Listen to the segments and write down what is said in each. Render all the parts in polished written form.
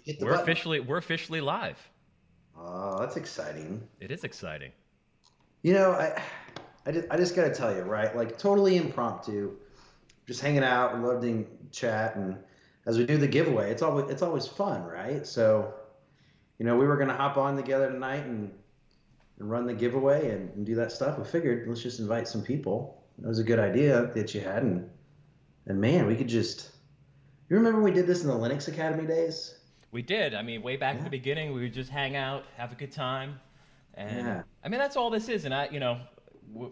hit the We're button. officially live. Oh, that's exciting. It is exciting. You know, I just got to tell you, right? Like totally impromptu, just hanging out. We love to chat, and as we do the giveaway, it's always fun, right? So, we were gonna hop on together tonight and run the giveaway and do that stuff. We figured let's just invite some people. That was a good idea that you had, and man, we could just. You remember we did this in the Linux Academy days? We did. I mean, way back at the Yeah, beginning, we would just hang out, have a good time, and yeah. I mean that's all this is. And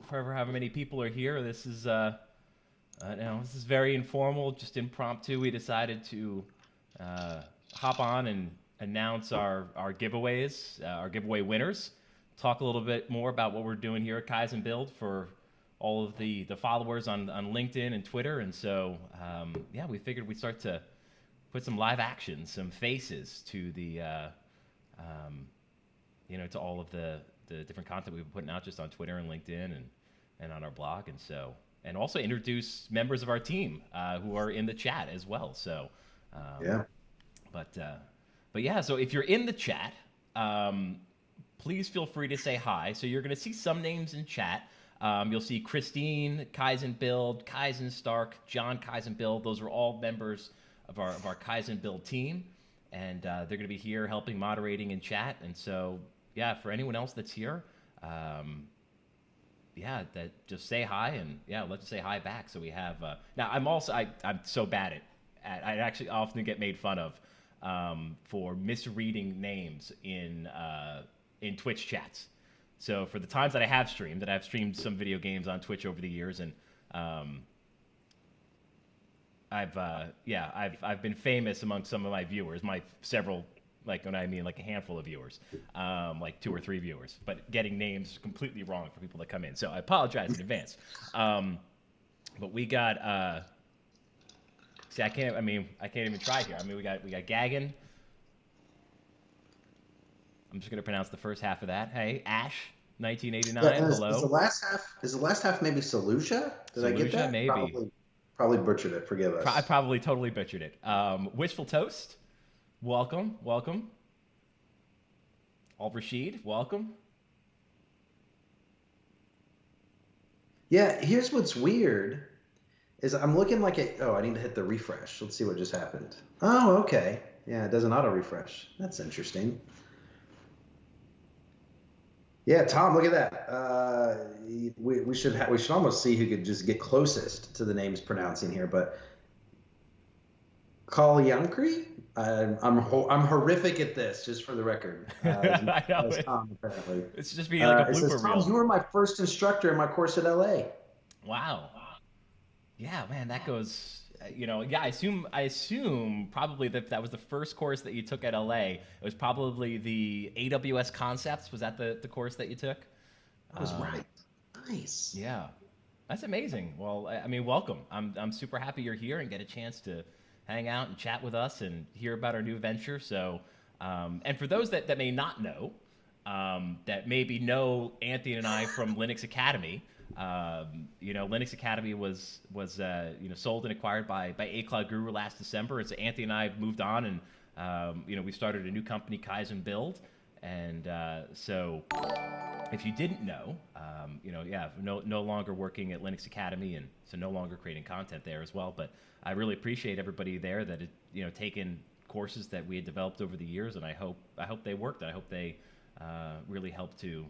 for however many people are here, this is this is very informal, just impromptu. We decided to uh, hop on and announce our giveaways, our giveaway winners. Talk a little bit more about what we're doing here at Kysen Build for all of the followers on LinkedIn and Twitter. And so, yeah, we figured we'd start to put some live action, some faces to um, to all of the different content we've been putting out just on Twitter and LinkedIn and on our blog. And so, and also introduce members of our team who are in the chat as well. So, um, Yeah. but but yeah, so if you're in the chat, please feel free to say hi. So you're going to see some names in chat. You'll see Christine Kysen Build, Kysen Stark, John Kysen Build. Those are all members of our Kysen Build team, and they're going to be here helping moderating in chat. And so, yeah, for anyone else that's here, yeah, that just say hi, and yeah, let's say hi back. So we have now. I'm so bad I actually often get made fun of for misreading names in Twitch chats. So for the times that I've streamed some video games on Twitch over the years, and um, I've been famous among some of my viewers, my several, like when I mean like a handful of viewers, like 2 or 3 viewers, but getting names completely wrong for people that come in. So I apologize in advance. Um, but we got see, I can't even try here. I mean, we got Gagan. I'm just gonna pronounce the first half of that. Hey, Ash, Yeah, 1989. and is the Hello, last half maybe Solutia? Did I get Solutia, that? maybe. Probably butchered it. Forgive I us. probably totally butchered it. Wishful Toast, welcome, welcome. Al Rashid, welcome. Yeah, here's what's weird is I'm looking like I need to hit the refresh. Let's see what just happened. Oh, okay. Yeah, it doesn't auto refresh. That's interesting. Yeah, Tom, look at that. We should almost see who could just get closest to the names pronouncing here, but Kalyankri? I'm horrific at this, just for the record. I know As Tom, apparently. it's just being like a It says, blooper Tom, reel. you were my first instructor in my course at LA. Wow. Yeah, man, that goes. Yeah, I assume probably that was the first course that you took at LA. It was probably the AWS concepts. Was that the course that you took? I was Um, right. Nice. yeah, that's amazing. Well, I mean, welcome. I'm super happy you're here and get a chance to hang out and chat with us and hear about our new venture. So, and for those that may not know, that maybe know Anthony and I from Linux Academy. Linux Academy was sold and acquired by A Cloud Guru last December. And so Anthony and I have moved on, and we started a new company, Kysen Build. And so if you didn't know, no longer working at Linux Academy, and so no longer creating content there as well. But I really appreciate everybody there that had, taken courses that we had developed over the years, and I hope they worked. I hope they really helped to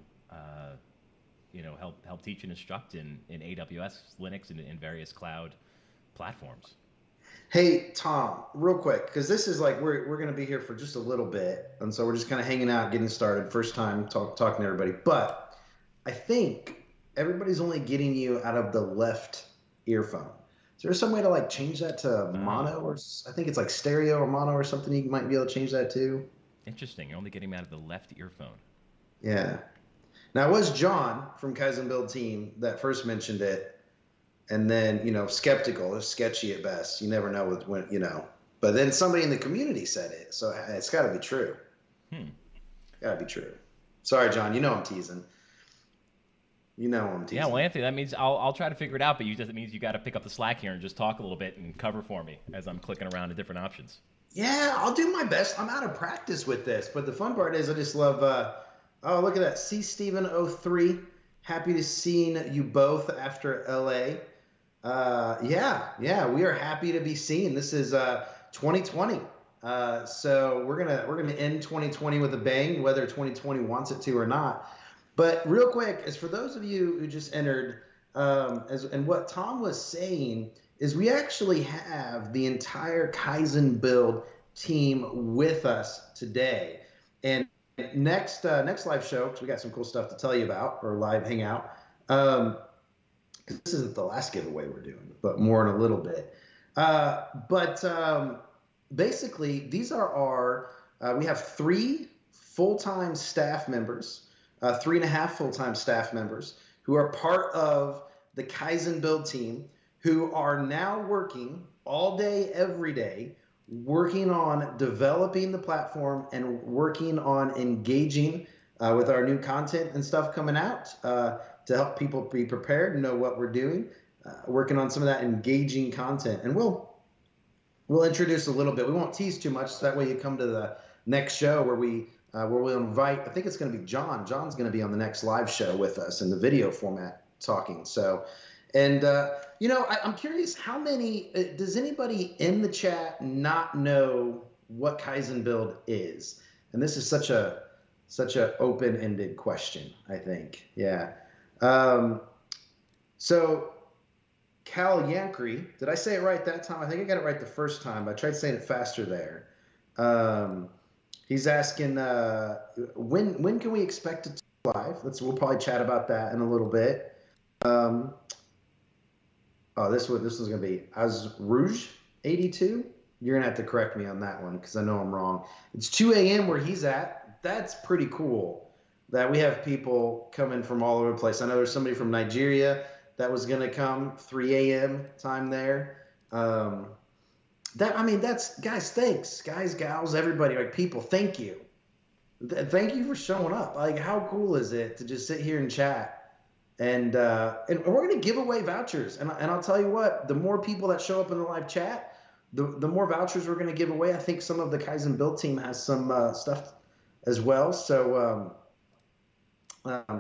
help teach and instruct in AWS, Linux, and in various cloud platforms. Hey, Tom, real quick, because this is like we're gonna be here for just a little bit, and so we're just kind of hanging out, getting started, first time talking to everybody. But I think everybody's only getting you out of the left earphone. Is there some way to like change that to Oh, mono, or I think it's like stereo or mono or something? You might be able to change that too. interesting. You're only getting me out of the left earphone. Yeah. Now it was John from Kaizen Build team that first mentioned it, and then skeptical or sketchy at best. You never know when. But then somebody in the community said it, so it's got to be true. Hmm. Got to be true. Sorry, John. I'm teasing. I'm Yeah, well, teasing. Anthony, that means I'll try to figure it out, but that means you got to pick up the slack here and just talk a little bit and cover for me as I'm clicking around the different options. Yeah, I'll do my best. I'm out of practice with this, but the fun part is I just love. Oh, look at that. See Steven 03. Happy to seeing you both after LA. Yeah, we are happy to be seen. This is 2020. So we're gonna end 2020 with a bang, whether 2020 wants it to or not. But real quick, as for those of you who just entered, and what Tom was saying is we actually have the entire Kysen Build team with us today. And next live show, because we got some cool stuff to tell you about, or live hangout. Um, this isn't the last giveaway we're doing, but more in a little bit. But basically, these are our, we have three full-time staff members, three and a half full-time staff members who are part of the Kaizen Build team who are now working all day, every day, working on developing the platform and working on engaging with our new content and stuff coming out to help people be prepared and know what we're doing. Working on some of that engaging content, and we'll introduce a little bit. We won't tease too much, so that way you come to the next show where we'll invite. I think it's going to be John. John's going to be on the next live show with us in the video format talking. So, and I'm curious, how many does anybody in the chat not know what Kaizen Build is? And this is such a open-ended question, I think. Yeah. Um, so Cal Yankri, did I say it right that time? I think I got it right the first time. I tried saying it faster there. Um, he's asking when can we expect it to go live? We'll probably chat about that in a little bit. Um, oh, this was gonna be Az Rouge 82. You're gonna have to correct me on that one because I know I'm wrong. It's 2 a.m. where he's at. That's pretty cool that we have people coming from all over the place. I know there's somebody from Nigeria that was going to come 3 a.m. time there. That's guys. Thanks, guys, gals, everybody, like people. Thank you, thank you for showing up. Like, how cool is it to just sit here and chat? And we're going to give away vouchers. And I'll tell you what, the more people that show up in the live chat, the more vouchers we're going to give away. I think some of the Kaizen Build team has some stuff as well. So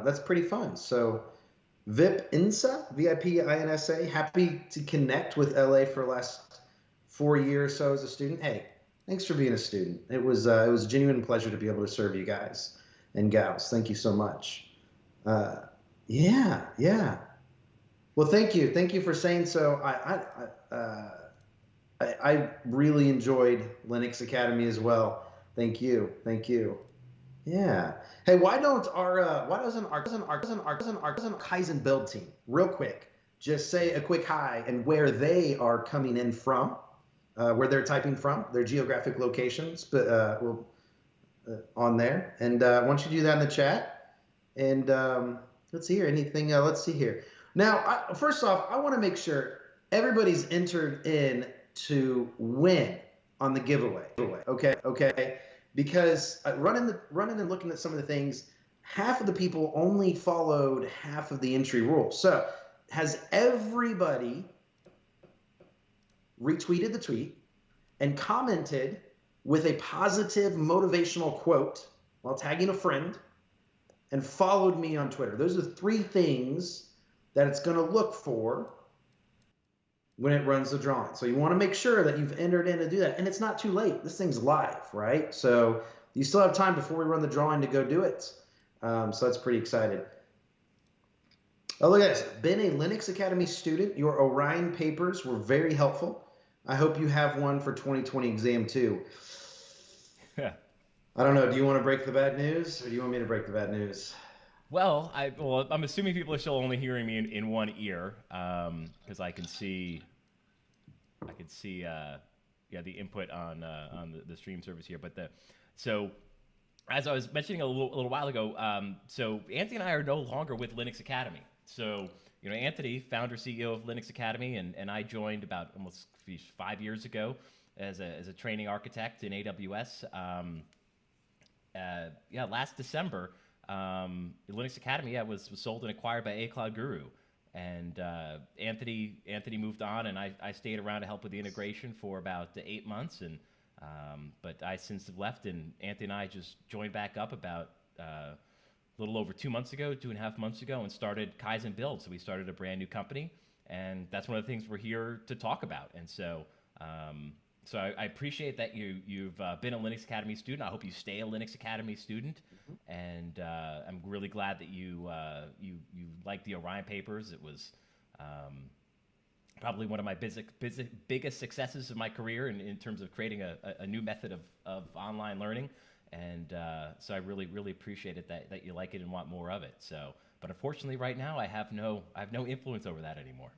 that's pretty fun. So VIP INSA, VIP INSA, happy to connect with LA for the last 4 years or so as a student. Hey, thanks for being a student. It was a genuine pleasure to be able to serve you guys and gals. Thank you so much. Yeah. Well, thank you for saying so. I really enjoyed Linux Academy as well. Thank you. Yeah. Hey, why doesn't our Kaizen Build team, real quick, just say a quick hi and where they are coming in from, where they're typing from, their geographic locations, but we'll on there. And why don't you do that in the chat? And let's see here. Anything? Let's see here. Now, first off, I want to make sure everybody's entered in to win on the giveaway. Okay. Because running and looking at some of the things, half of the people only followed half of the entry rules. So has everybody retweeted the tweet and commented with a positive motivational quote while tagging a friend and followed me on Twitter? Those are the three things that it's going to look for when it runs the drawing. So you want to make sure that you've entered in to do that. And it's not too late. This thing's live, right? So you still have time before we run the drawing to go do it. So that's pretty excited. Oh, look at this. Been a Linux Academy student. Your Orion papers were very helpful. I hope you have one for 2020 exam too. Yeah. I don't know. Do you want to break the bad news or do you want me to break the bad news? Well, I'm assuming people are still only hearing me in one ear, because I can see the input on the stream service here. So as I was mentioning a little while ago, so Anthony and I are no longer with Linux Academy. So Anthony, founder CEO of Linux Academy, and I joined about almost 5 years ago as a training architect in AWS. Last December. Linux Academy was sold and acquired by A Cloud Guru, and Anthony moved on, and I stayed around to help with the integration for about 8 months, and But I since have left, and Anthony and I just joined back up about a little over 2 months ago, 2.5 months ago, and started Kysen Build. So we started a brand new company, and that's one of the things we're here to talk about. And so, I appreciate that you've been a Linux Academy student. I hope you stay a Linux Academy student, and I'm really glad that you liked the Orion papers. It was probably one of my biggest successes of my career in terms of creating a new method of online learning. And so I really appreciated that you like it and want more of it. So, but unfortunately, right now I have no influence over that anymore.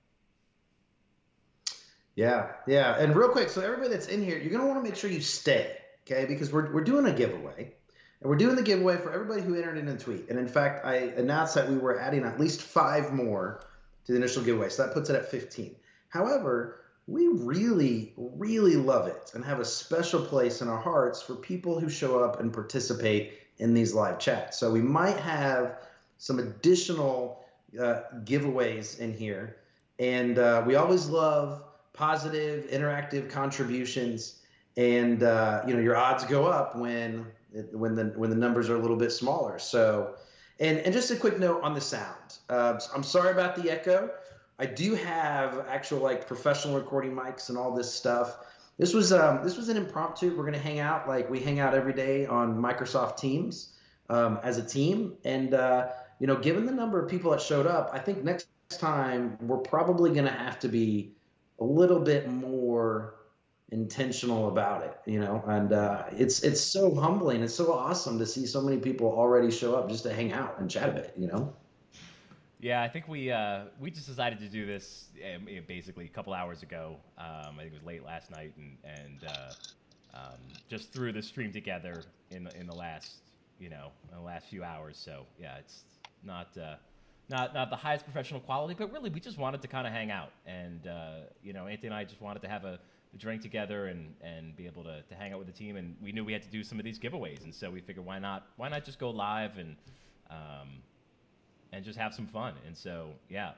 Yeah, yeah. And real quick, so everybody that's in here, you're gonna want to make sure you stay, okay? Because we're doing a giveaway, and we're doing the giveaway for everybody who entered in a tweet. And in fact, I announced that we were adding at least 5 more to the initial giveaway, so that puts it at 15. However, we really love it and have a special place in our hearts for people who show up and participate in these live chats. So we might have some additional giveaways in here, and we always love positive, interactive contributions, and your odds go up when the numbers are a little bit smaller. So, and just a quick note on the sound. I'm sorry about the echo. I do have actual like professional recording mics and all this stuff. This was an impromptu. We're gonna hang out like we hang out every day on Microsoft Teams as a team, and given the number of people that showed up, I think next time we're probably gonna have to be a little bit more intentional about it, and it's so humbling. It's so awesome to see so many people already show up just to hang out and chat a bit. Yeah, I think we just decided to do this basically a couple hours ago. I think it was late last night, and just threw the stream together in the last few hours. So yeah, it's not the highest professional quality, but really we just wanted to kind of hang out, and Anthony and I just wanted to have a drink together and be able to hang out with the team, and we knew we had to do some of these giveaways, and so we figured why not just go live and just have some fun. And so yeah,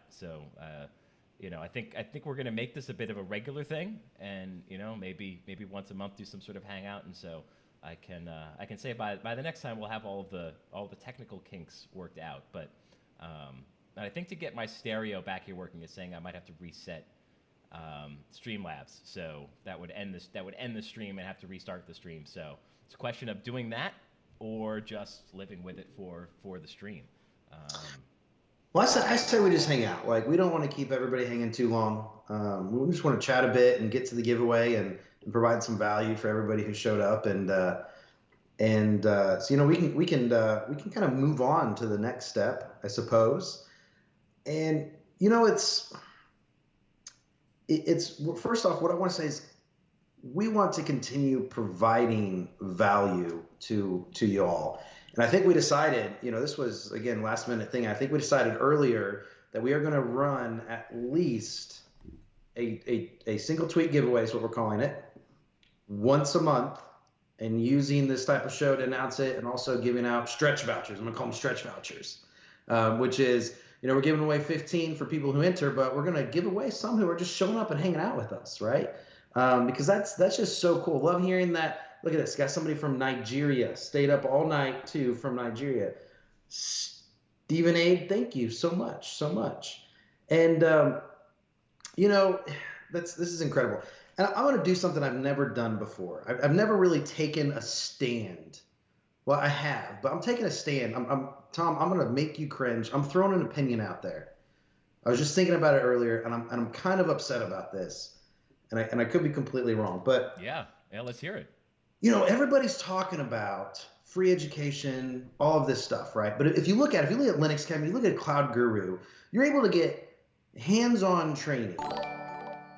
I think we're gonna make this a bit of a regular thing, and maybe once a month do some sort of hangout, and so I can say by the next time we'll have all the technical kinks worked out, but. And I think to get my stereo back here working is saying I might have to reset Streamlabs, so that would end the stream and have to restart the stream. So it's a question of doing that or just living with it for the stream. Well, I say we just hang out. Like we don't want to keep everybody hanging too long. We just want to chat a bit and get to the giveaway and provide some value for everybody who showed up, and so we can kind of move on to the next step, I suppose. And it's first off, what I want to say is we want to continue providing value to you all. And I think we decided, this was again last minute thing. I think we decided earlier that we are going to run at least a single tweet giveaway is what we're calling it, once a month, and using this type of show to announce it, and also giving out stretch vouchers. I'm gonna call them stretch vouchers, which is, we're giving away 15 for people who enter, but we're gonna give away some who are just showing up and hanging out with us, right? Because that's just so cool. Love hearing that. Look at this, got somebody from Nigeria, stayed up all night too, from Nigeria. Stephen Aid, thank you so much. And this is incredible. And I'm going to do something I've never done before. I've never really taken a stand. Well, I have, but I'm taking a stand. Tom, I'm going to make you cringe. I'm throwing an opinion out there. I was just thinking about it earlier, and I'm kind of upset about this, and I could be completely wrong. But yeah, let's hear it. Everybody's talking about free education, all of this stuff, right? But if you look at Linux Academy, you look at Cloud Guru, you're able to get hands-on training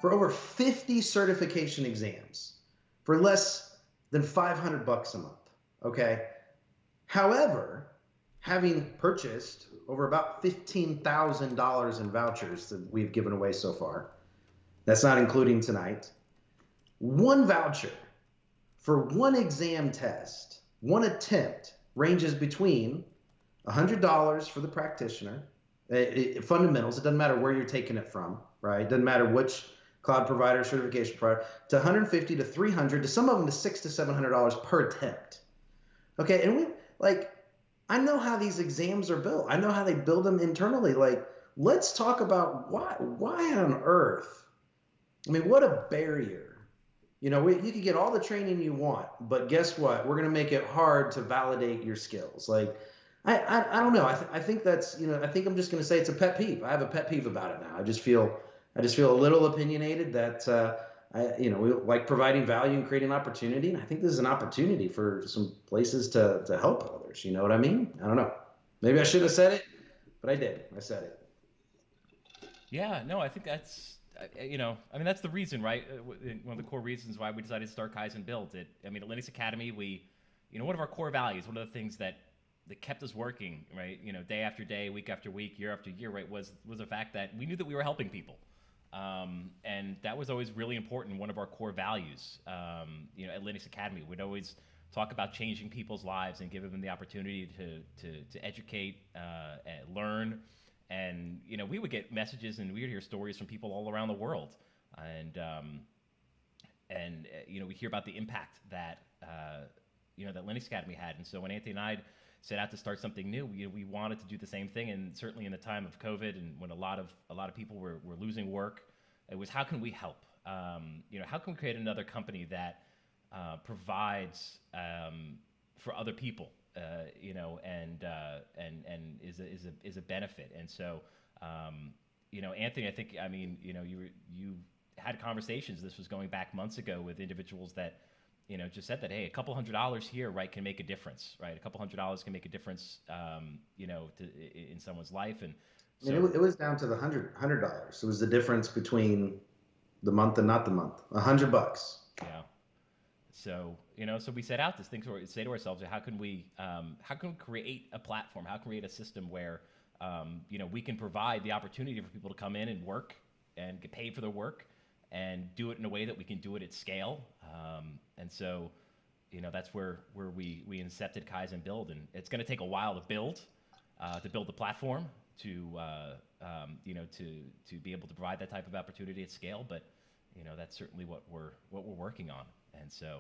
for over 50 certification exams for less than $500 a month, okay? However, having purchased over about $15,000 in vouchers that we've given away so far, that's not including tonight, one voucher for one exam test, one attempt, ranges between $100 for the practitioner, fundamentals, it doesn't matter where you're taking it from, right? It doesn't matter which cloud provider, certification provider, to 150 to 300 to some of them to $600 to $700 per attempt. Okay, and we like I know how these exams are built. I know how they build them internally. Like, let's talk about why on earth. I mean, what a barrier. You can get all the training you want, but guess what? We're going to make it hard to validate your skills. Like, I don't know. I think that's, I think I'm just going to say it's a pet peeve. I have a pet peeve about it now. I just feel a little opinionated that, we like providing value and creating opportunity. And I think this is an opportunity for some places to help others. You know what I mean? I don't know. Maybe I shouldn't have said it, but I did. I said it. Yeah, no, I think that's, I mean, that's the reason, right? One of the core reasons why we decided to start Kysen Build. At Linux Academy, one of our core values, one of the things that kept us working, right? Day after day, week after week, year after year, right? Was the fact that we knew that we were helping people. And that was always really important. One of our core values, at Linux Academy, we'd always talk about changing people's lives and giving them the opportunity to educate, and learn. And we would get messages and we would hear stories from people all around the world, and we hear about the impact that that Linux Academy had. And so when Anthony and I set out to start something new, we wanted to do the same thing. And certainly in the time of COVID and when a lot of people were losing work, it was, how can we help? How can we create another company that provides for other people? And is a benefit. And so, Anthony, I think, you had conversations. This was going back months ago with individuals that, just said that, hey, a couple $100 here, right, can make a difference, right? A couple $100 can make a difference, in someone's life. And so, it was down to the $100. It was the difference between the month and not the month. $100. Yeah. So, so we set out this thing to say to ourselves, how can we create a platform? How can we create a system where, we can provide the opportunity for people to come in and work and get paid for their work and do it in a way that we can do it at scale. And so, that's where we incepted Kysen Build. And it's going to take a while to build the platform to be able to provide that type of opportunity at scale. But, that's certainly what we're working on. And so,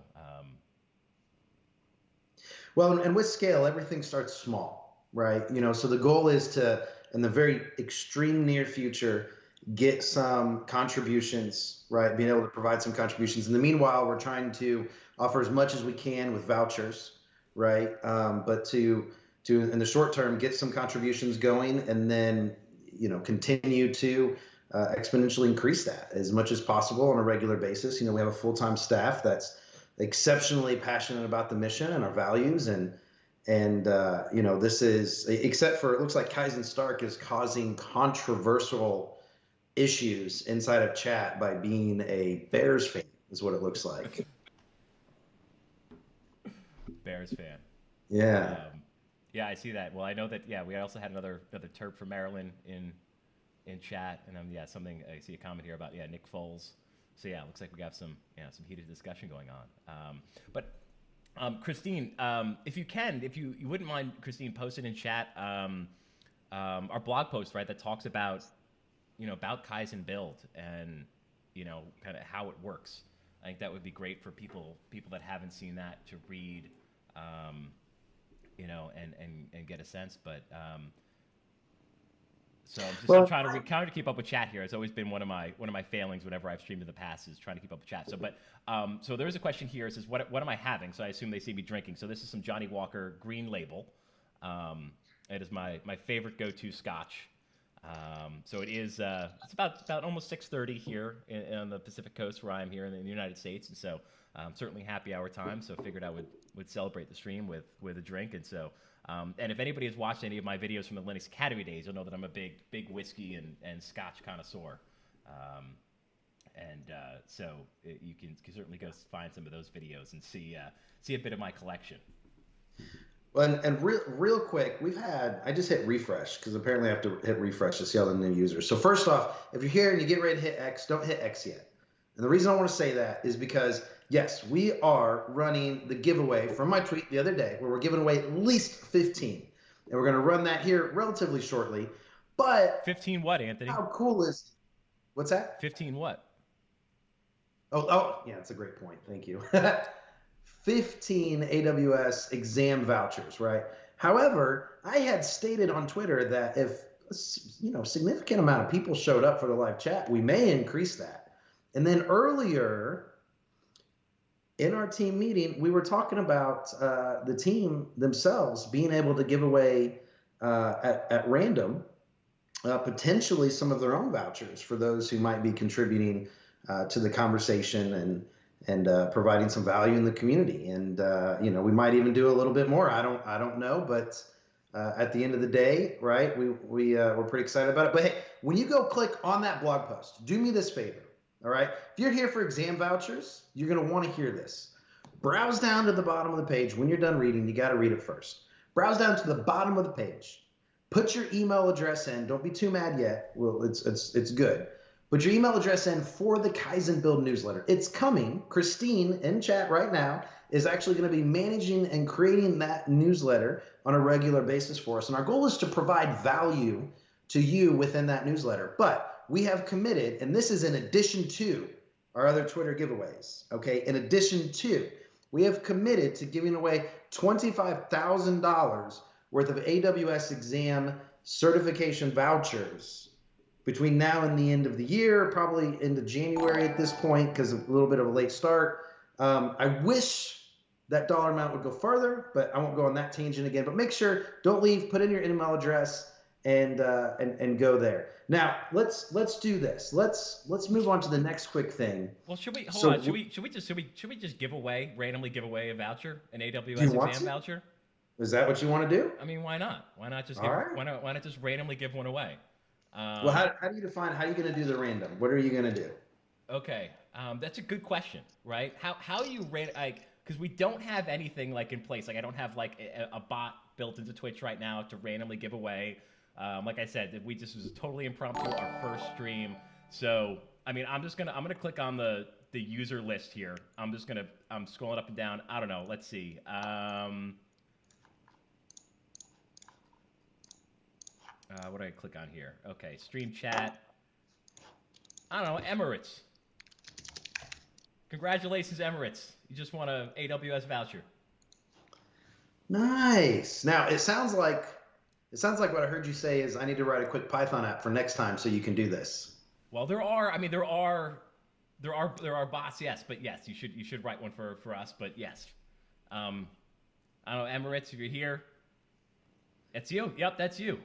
well, and with scale, everything starts small, right? So the goal is to, in the very extreme near future, get some contributions, right? Being able to provide some contributions. In the meanwhile, we're trying to offer as much as we can with vouchers, right? But to in the short term, get some contributions going, and then continue to exponentially increase that as much as possible on a regular basis. We have a full-time staff that's exceptionally passionate about the mission and our values, and this is, except for, it looks like Kysen Stark is causing controversial issues inside of chat by being a Bears fan, is what it looks like. Bears fan. Yeah. Yeah, I see that. Well, I know that. Yeah, we also had another Terp from Maryland in chat, and something, I see a comment here about Nick Foles. So it looks like we got some heated discussion going on. But Christine, if you wouldn't mind, Christine, posting in chat our blog post, right, that talks about about Kysen Build and kind of how it works. I think that would be great for people that haven't seen that to read, and get a sense. But so I'm trying to keep up with chat here. It's always been one of my failings whenever I've streamed in the past, is trying to keep up with chat. So, so there is a question here. It says, what am I having? So I assume they see me drinking. So this is some Johnny Walker Green Label. It is my favorite go-to Scotch. So it is. It's about almost 6:30 here on the Pacific Coast, where I'm here in the United States, and so certainly happy hour time. So figured I would celebrate the stream with a drink. And so, and if anybody has watched any of my videos from the Linux Academy days, you'll know that I'm a big whiskey and Scotch connoisseur. So you can certainly go find some of those videos and see a bit of my collection. Well, and real quick, I just hit refresh, because apparently I have to hit refresh to see all the new users. So first off, if you're here and you get ready to hit X, don't hit X yet. And the reason I want to say that is because, yes, we are running the giveaway from my tweet the other day, where we're giving away at least 15. And we're going to run that here relatively shortly. But 15 what, Anthony? How cool is, what's that? 15 what? Yeah, that's a great point. Thank you. 15 AWS exam vouchers, right? However, I had stated on Twitter that if significant amount of people showed up for the live chat, we may increase that. And then earlier in our team meeting, we were talking about the team themselves being able to give away at random potentially some of their own vouchers for those who might be contributing to the conversation and providing some value in the community. And we might even do a little bit more. I don't know, but at the end of the day, right? We're pretty excited about it. But hey, when you go click on that blog post, do me this favor. All right. If you're here for exam vouchers, you're going to want to hear this. Browse down to the bottom of the page. When you're done reading, you got to read it first. Browse down to the bottom of the page. Put your email address in. Don't be too mad yet. Well, it's good. Put your email address in for the Kysen Build newsletter. It's coming. Christine in chat right now is actually going to be managing and creating that newsletter on a regular basis for us. And our goal is to provide value to you within that newsletter. But we have committed, and this is in addition to our other Twitter giveaways, okay? In addition to, we have committed to giving away $25,000 worth of AWS exam certification vouchers between now and the end of the year, probably into January at this point because of a little bit of a late start. I wish that dollar amount would go further, but I won't go on that tangent again. But make sure, don't leave, put in your email address and go there. Now let's do this. Let's move on to the next quick thing. Well, should we hold on? Should we just randomly give away a voucher, an AWS exam voucher? Is that what you want to do? I mean, why not? Why not just why not just randomly give one away? Well, how do you define? How are you going to do the random? What are you going to do? Okay, that's a good question, right? How you because we don't have anything like in place. Like I don't have like a bot built into Twitch right now to randomly give away. Like I said, this was totally impromptu, our first stream. So I mean, I'm gonna click on the user list here. I'm scrolling up and down. I don't know. Let's see. What do I click on here? Okay, stream chat. I don't know, Emirates. Congratulations, Emirates. You just won a AWS voucher. Nice. Now it sounds like what I heard you say is I need to write a quick Python app for next time so you can do this. Well, there are bots, yes, but yes, you should write one for us, but yes. I don't know, Emirates, if you're here. It's you. Yep, that's you.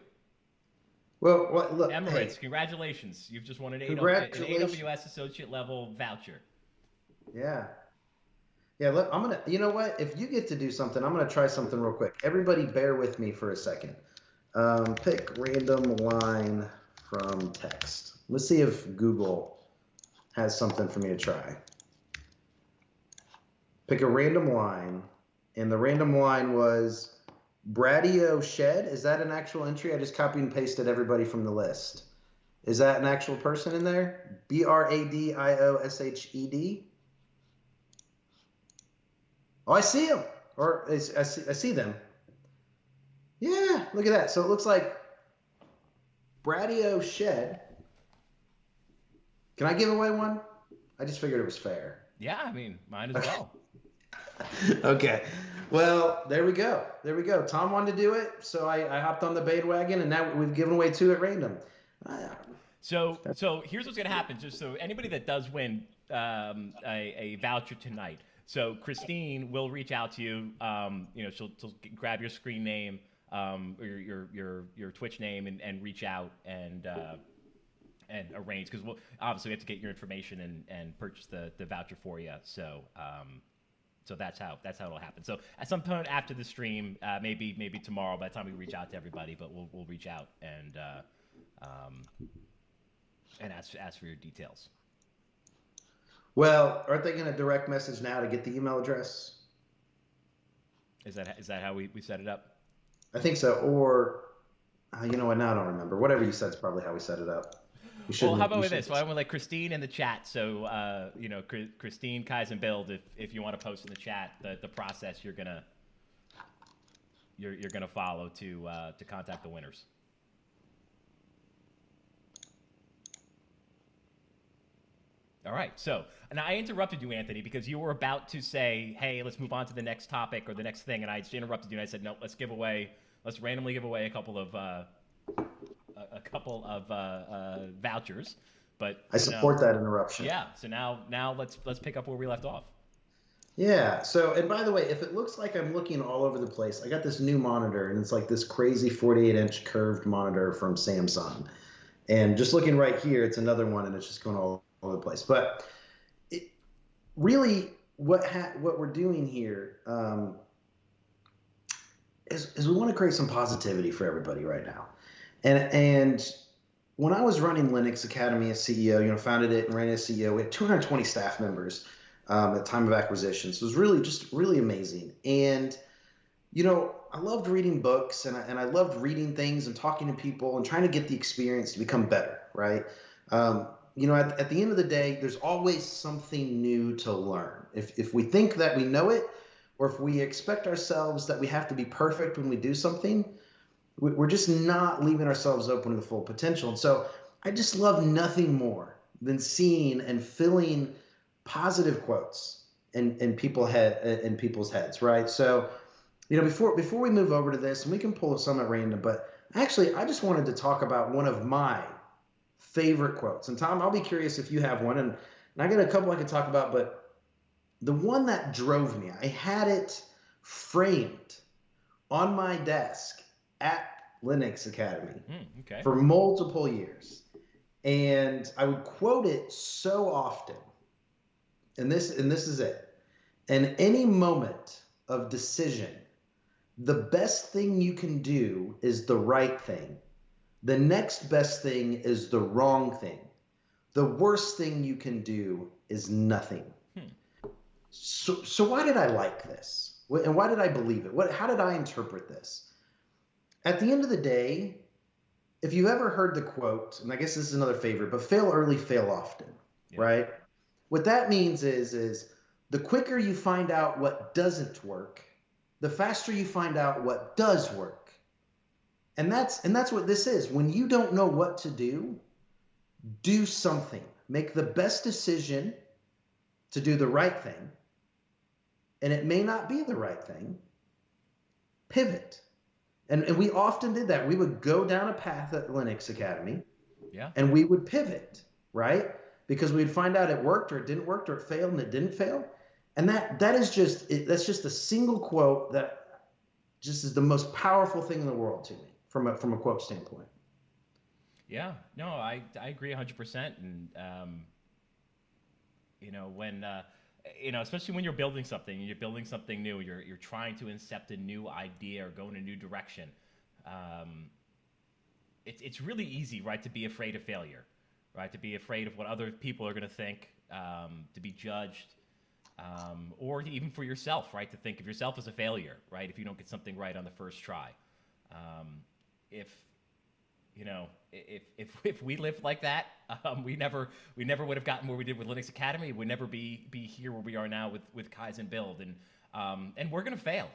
Well, look, Emirates, hey, congratulations! You've just won an AWS associate level voucher. Yeah. Look, I'm gonna. You know what? If you get to do something, I'm gonna try something real quick. Everybody, bear with me for a second. Pick random line from text. Let's see if Google has something for me to try. Pick a random line, and the random line was Bradio Shed. Is that an actual entry? I just copied and pasted everybody from the list. Is that an actual person in there? BRADIOSHED? Oh, I see him. Or I see them. Yeah, look at that. So it looks like Bradio Shed. Can I give away one? I just figured it was fair. Yeah, I mean, mine as well. Okay. Well, there we go. Tom wanted to do it, so I hopped on the bait wagon, and now we've given away two at random. So here's what's gonna happen. Just so anybody that does win a voucher tonight, so Christine will reach out to you. She'll grab your screen name, or your Twitch name, and reach out and arrange, because obviously we have to get your information and purchase the voucher for you. So that's how it'll happen. So at some point after the stream, maybe tomorrow, by the time we reach out to everybody, but we'll reach out and ask for your details. Well, aren't they going to direct message now to get the email address? Is that how we set it up? I think so. Or you know what? Now I don't remember. Whatever you said is probably how we set it up. Well, how about with this? Well, I want like Christine in the chat. So, Christine Kysen Build, if you want to post in the chat the process you're gonna follow to contact the winners. All right. So, and I interrupted you, Anthony, because you were about to say, "Hey, let's move on to the next topic or the next thing," and I just interrupted you and I said, "No, let's randomly give away a couple of vouchers." But I you know, support that interruption. yeah. So now let's pick up where we left off. Yeah. So, and by the way, if it looks like I'm looking all over the place, I got this new monitor, and it's like this crazy 48-inch curved monitor from Samsung. And just looking right here, it's another one, and it's just going all over the place. But it, really, what we're doing here is we want to create some positivity for everybody right now. And when I was running Linux Academy as CEO, founded it and ran it as CEO, we had 220 staff members at the time of acquisition. So it was really just really amazing. And I loved reading books, and I loved reading things and talking to people and trying to get the experience to become better, right? At the end of the day, there's always something new to learn. If we think that we know it, or if we expect ourselves that we have to be perfect when we do something, we're just not leaving ourselves open to the full potential. And so I just love nothing more than seeing and filling positive quotes in people's heads, right? So, before we move over to this, and we can pull some at random, but actually, I just wanted to talk about one of my favorite quotes. And Tom, I'll be curious if you have one, and I got a couple I could talk about, but the one that drove me, I had it framed on my desk at Linux Academy Okay. for multiple years. And I would quote it so often. And this is it. In any moment of decision, the best thing you can do is the right thing. The next best thing is the wrong thing. The worst thing you can do is nothing. So why did I like this? And why did I believe it? How did I interpret this? At the end of the day, if you've ever heard the quote, and I guess this is another favorite, but fail early, fail often, right? What that means is the quicker you find out what doesn't work, the faster you find out what does work. And that's what this is. When you don't know what to do something. Make the best decision to do the right thing. And it may not be the right thing. Pivot. And we often did that. We would go down a path at Linux Academy, and we would pivot, right? Because we'd find out it worked or it didn't work, or it failed and it didn't fail. And that's just a single quote that just is the most powerful thing in the world to me from a quote standpoint. Yeah, no, I agree 100%. And when especially when you're building something, new, you're trying to incept a new idea or go in a new direction. It's really easy, right, to be afraid of failure, right? To be afraid of what other people are going to think, to be judged, or even for yourself, right? To think of yourself as a failure, right? If you don't get something right on the first try. If we lived like that, we never would have gotten where we did with Linux Academy. We'd never be here where we are now with Kysen Build, and we're gonna fail.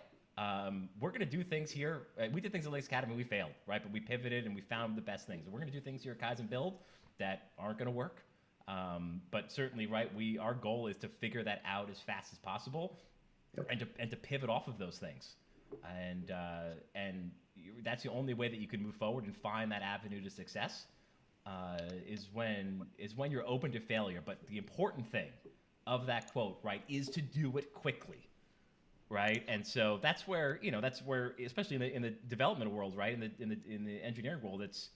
We're gonna do things here. We did things at Linux Academy, we failed, right? But we pivoted and we found the best things. We're gonna do things here at Kysen Build that aren't gonna work. But certainly, right, our goal is to figure that out as fast as possible, and to pivot off of those things, and that's the only way that you can move forward and find that avenue to success, is when you're open to failure. But the important thing of that quote, right, is to do it quickly, right? And so that's where especially in the development world, right, in the engineering world, it's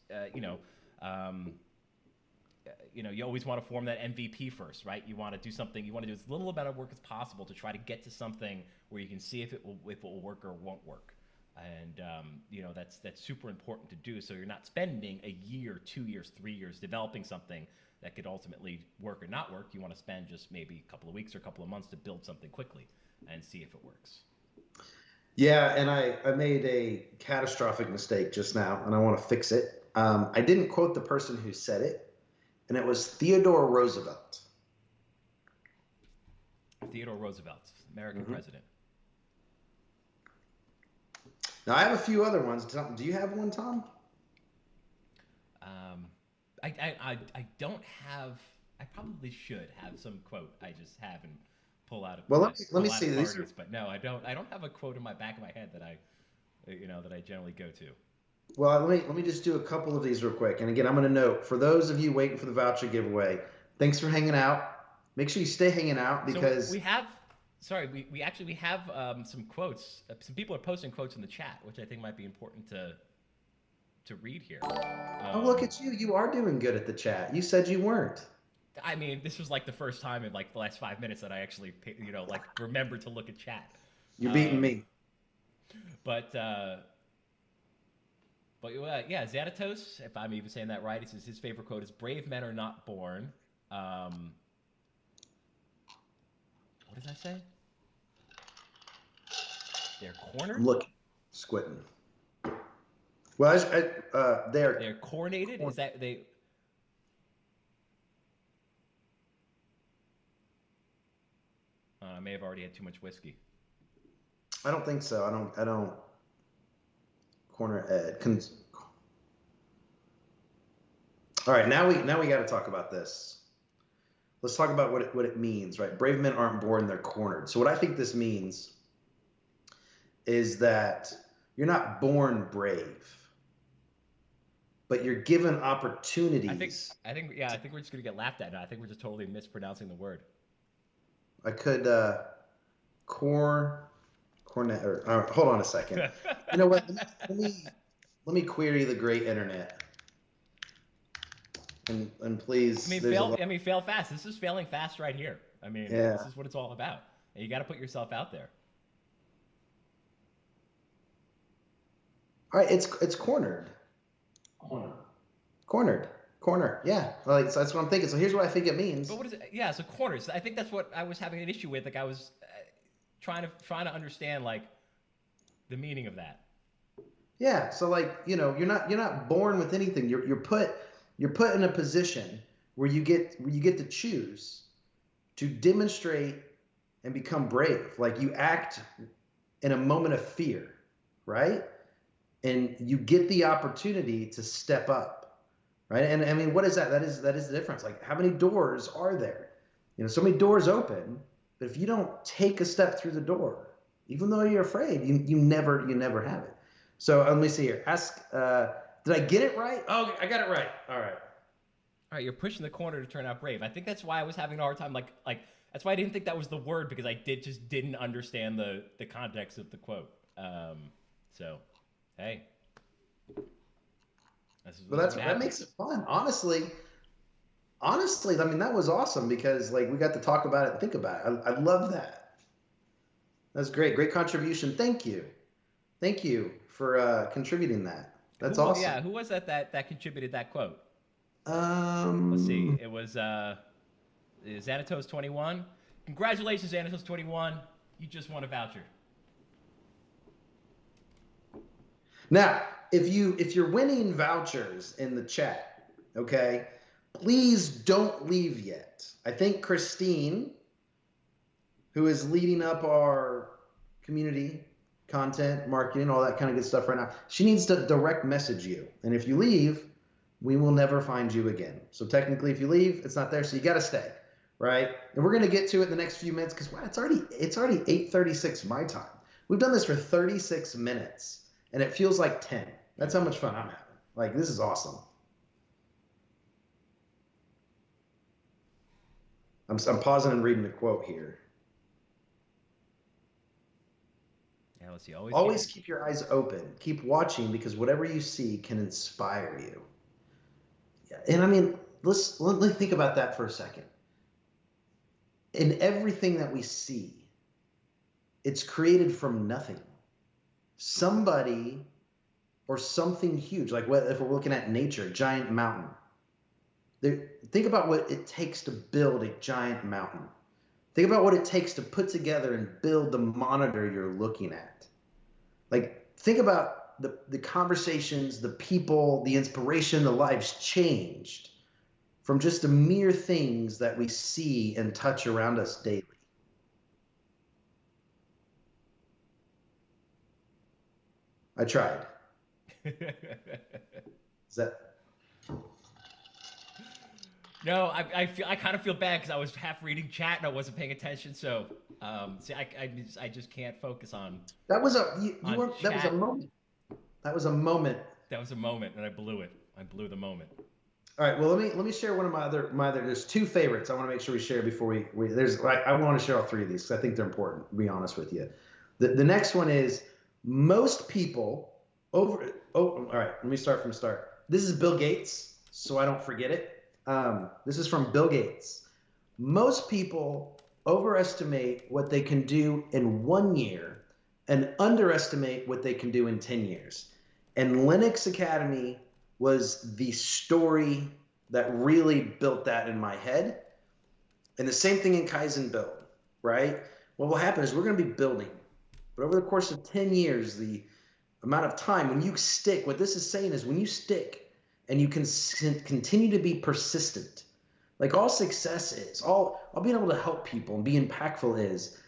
you always want to form that MVP first, right? You want to do something. You want to do as little amount of work as possible to try to get to something where you can see if it will work or won't work. And that's super important to do. So you're not spending a year, 2 years, 3 years developing something that could ultimately work or not work. You want to spend just maybe a couple of weeks or a couple of months to build something quickly and see if it works. Yeah, and I made a catastrophic mistake just now, and I want to fix it. I didn't quote the person who said it, and it was Theodore Roosevelt. Theodore Roosevelt, American president. Now, I have a few other ones. Do you have one, Tom? I don't have I probably should have some quote I just have and pull out Well, let me pull out see. of These are parties, but no, I don't. I don't have a quote in my back of my head that that I generally go to. well. Let me just do a couple of these real quick. And again, I'm going to note for those of you waiting for the voucher giveaway. Thanks for hanging out. Make sure you stay hanging out So because we have, sorry, we have some quotes. Some people are posting quotes in the chat, which I think might be important to read here. oh, look Um, at you. You are doing good at the chat. You said you weren't. I mean, this was like the first time in like the last 5 minutes that I actually, like remembered to look at chat. You're beating Um, me. but yeah, Xanatos, if I'm even saying that right, he says his favorite quote is "Brave men are not born." Um, what does that say? They're I'm cornered. looking, squinting. Well, they're. They're coronated. Is that they? I may have already had too much whiskey. I don't think so. I don't. Corner Ed. All right, now we got to talk about this. Let's talk about what it means, right? Brave men aren't born; they're cornered. So what I think this means is that you're not born brave, but you're given I think opportunities. yeah, I think we're just gonna get laughed at now. I think we're just totally mispronouncing the word. I could core cornet. Or hold on a second. You know what? Let me query the great internet. And please, there's a lot. I mean, fail fast. This is failing fast right here. I mean, Yeah. this is what it's all about. And you got to put yourself out there. All right, it's cornered. Cornered. Corner. Yeah. Like so that's what I'm thinking. So here's what I think it means. But what is it? Yeah, so corners. I think that's what I was having an issue with. Like I was trying to understand like the meaning of that. Yeah. So like, you're not born with anything. You're put in a position where you get to choose to demonstrate and become brave. Like you act in a moment of fear, right? And you get the opportunity to step up, right? And I mean, what is that? That is the difference. Like, how many doors are there? So many doors open, but if you don't take a step through the door, even though you're afraid, you never have it. So let me see here. Ask, did I get it right? Oh, I got it right. All right. All right, you're pushing the corner to turn out brave. I think that's why I was having a hard time. Like that's why I didn't think that was the word because I didn't understand the context of the quote. So, hey, But this is that's what that happens. makes it fun. Honestly, I mean that was awesome because like we got to talk about it and think about it. I love that. That's great. Great contribution. Thank you for contributing that. That's awesome. Yeah, who was that contributed that quote? Let's see. Um, It was Xanatos 21. Congratulations, Xanatos 21. You just won a voucher. Now, if you're winning vouchers in the chat, okay, please don't leave yet. I think Christine, who is leading up our community content, marketing, all that kind of good stuff right now, she needs to direct message you. And if you leave, we will never find you again. So technically, if you leave, it's not there. So you got to stay, right? And we're gonna get to it in the next few minutes because wow, it's already 8:36 my time. We've done this for 36 minutes, and it feels like 10. That's how much fun I'm having. Like this is awesome. I'm pausing and reading a quote here. Yeah, let's see. Always keep your eyes open. Keep watching because whatever you see can inspire you. Yeah. And I mean, let me think about that for a second. In everything that we see, it's created from nothing. Somebody or something huge, like what if we're looking at nature, giant mountain. Think about what it takes to build a giant mountain. Think about what it takes to put together and build the monitor you're looking at. Like, think about the conversations, the people, the inspiration, the lives changed from just the mere things that we see and touch around us daily. I tried. Is that No, I kind of feel bad because I was half reading chat and I wasn't paying attention. So, see, I just can't focus That was you on weren't. That was a chat. moment. That was a moment. That was a moment, and I blew it. I blew the moment. All right. Well, let me share one of my other. There's two favorites I want to make sure we share before we there's I want to share all three of these because I think they're important. To be honest with you, the next one is most people over. Oh, all right. Let me start from the start. This is Bill Gates, so I don't forget it. This is from Bill Gates. Most people overestimate what they can do in 1 year and underestimate what they can do in 10 years. And Linux Academy was the story that really built that in my head. And the same thing in Kysen Build, right? What will happen is we're going to be building, but over the course of 10 years, the amount of time when you stick, what this is saying is when you stick and you can continue to be persistent, like all success is, all being able to help people and be impactful is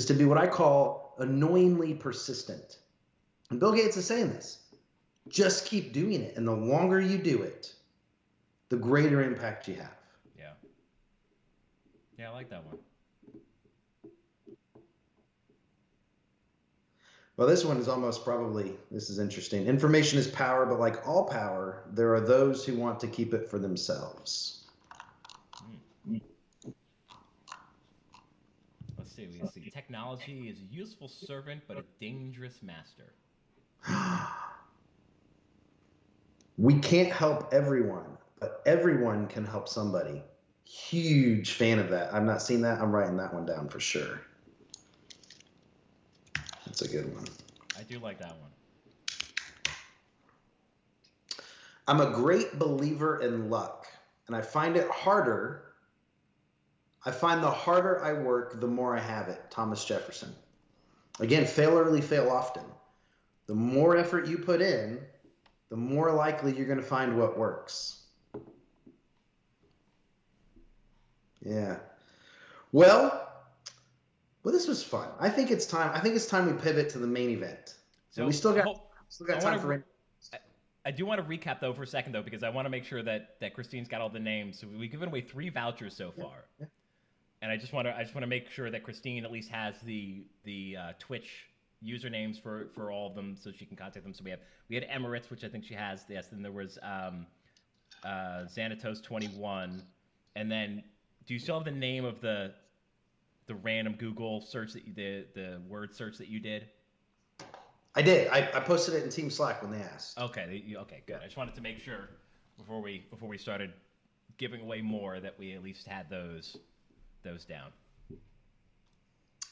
to be what I call annoyingly persistent. And Bill Gates is saying this. Just keep doing it. And the longer you do it, the greater impact you have. Yeah. Yeah, I like that one. Well, this one is almost probably, this is interesting. Information is power, but like all power, there are those who want to keep it for themselves. Let's see. Technology is a useful servant, but a dangerous master. We can't help everyone, but everyone can help somebody. Huge fan of that. I've not seen that. I'm writing that one down for sure. That's a good one. I do like that one. I'm a great believer in luck, and I find the harder I work, the more I have it. Thomas Jefferson. Again, fail early, fail often. The more effort you put in, the more likely you're going to find what works. Yeah. Well, this was fun. I think it's time we pivot to the main event. So we still got time for. I do want to recap though for a second though because I want to make sure that Christine's got all the names. So we've given away 3 vouchers so far, and I just want to make sure that Christine at least has the Twitch usernames for all of them so she can contact them. So we had Emirates, which I think she has. Yes, then there was Xanatos21, and then do you still have the name of the random Google search that the word search that you did? I did. I posted it in Team Slack when they asked. Okay. Okay. Good. I just wanted to make sure before we started giving away more that we at least had those down.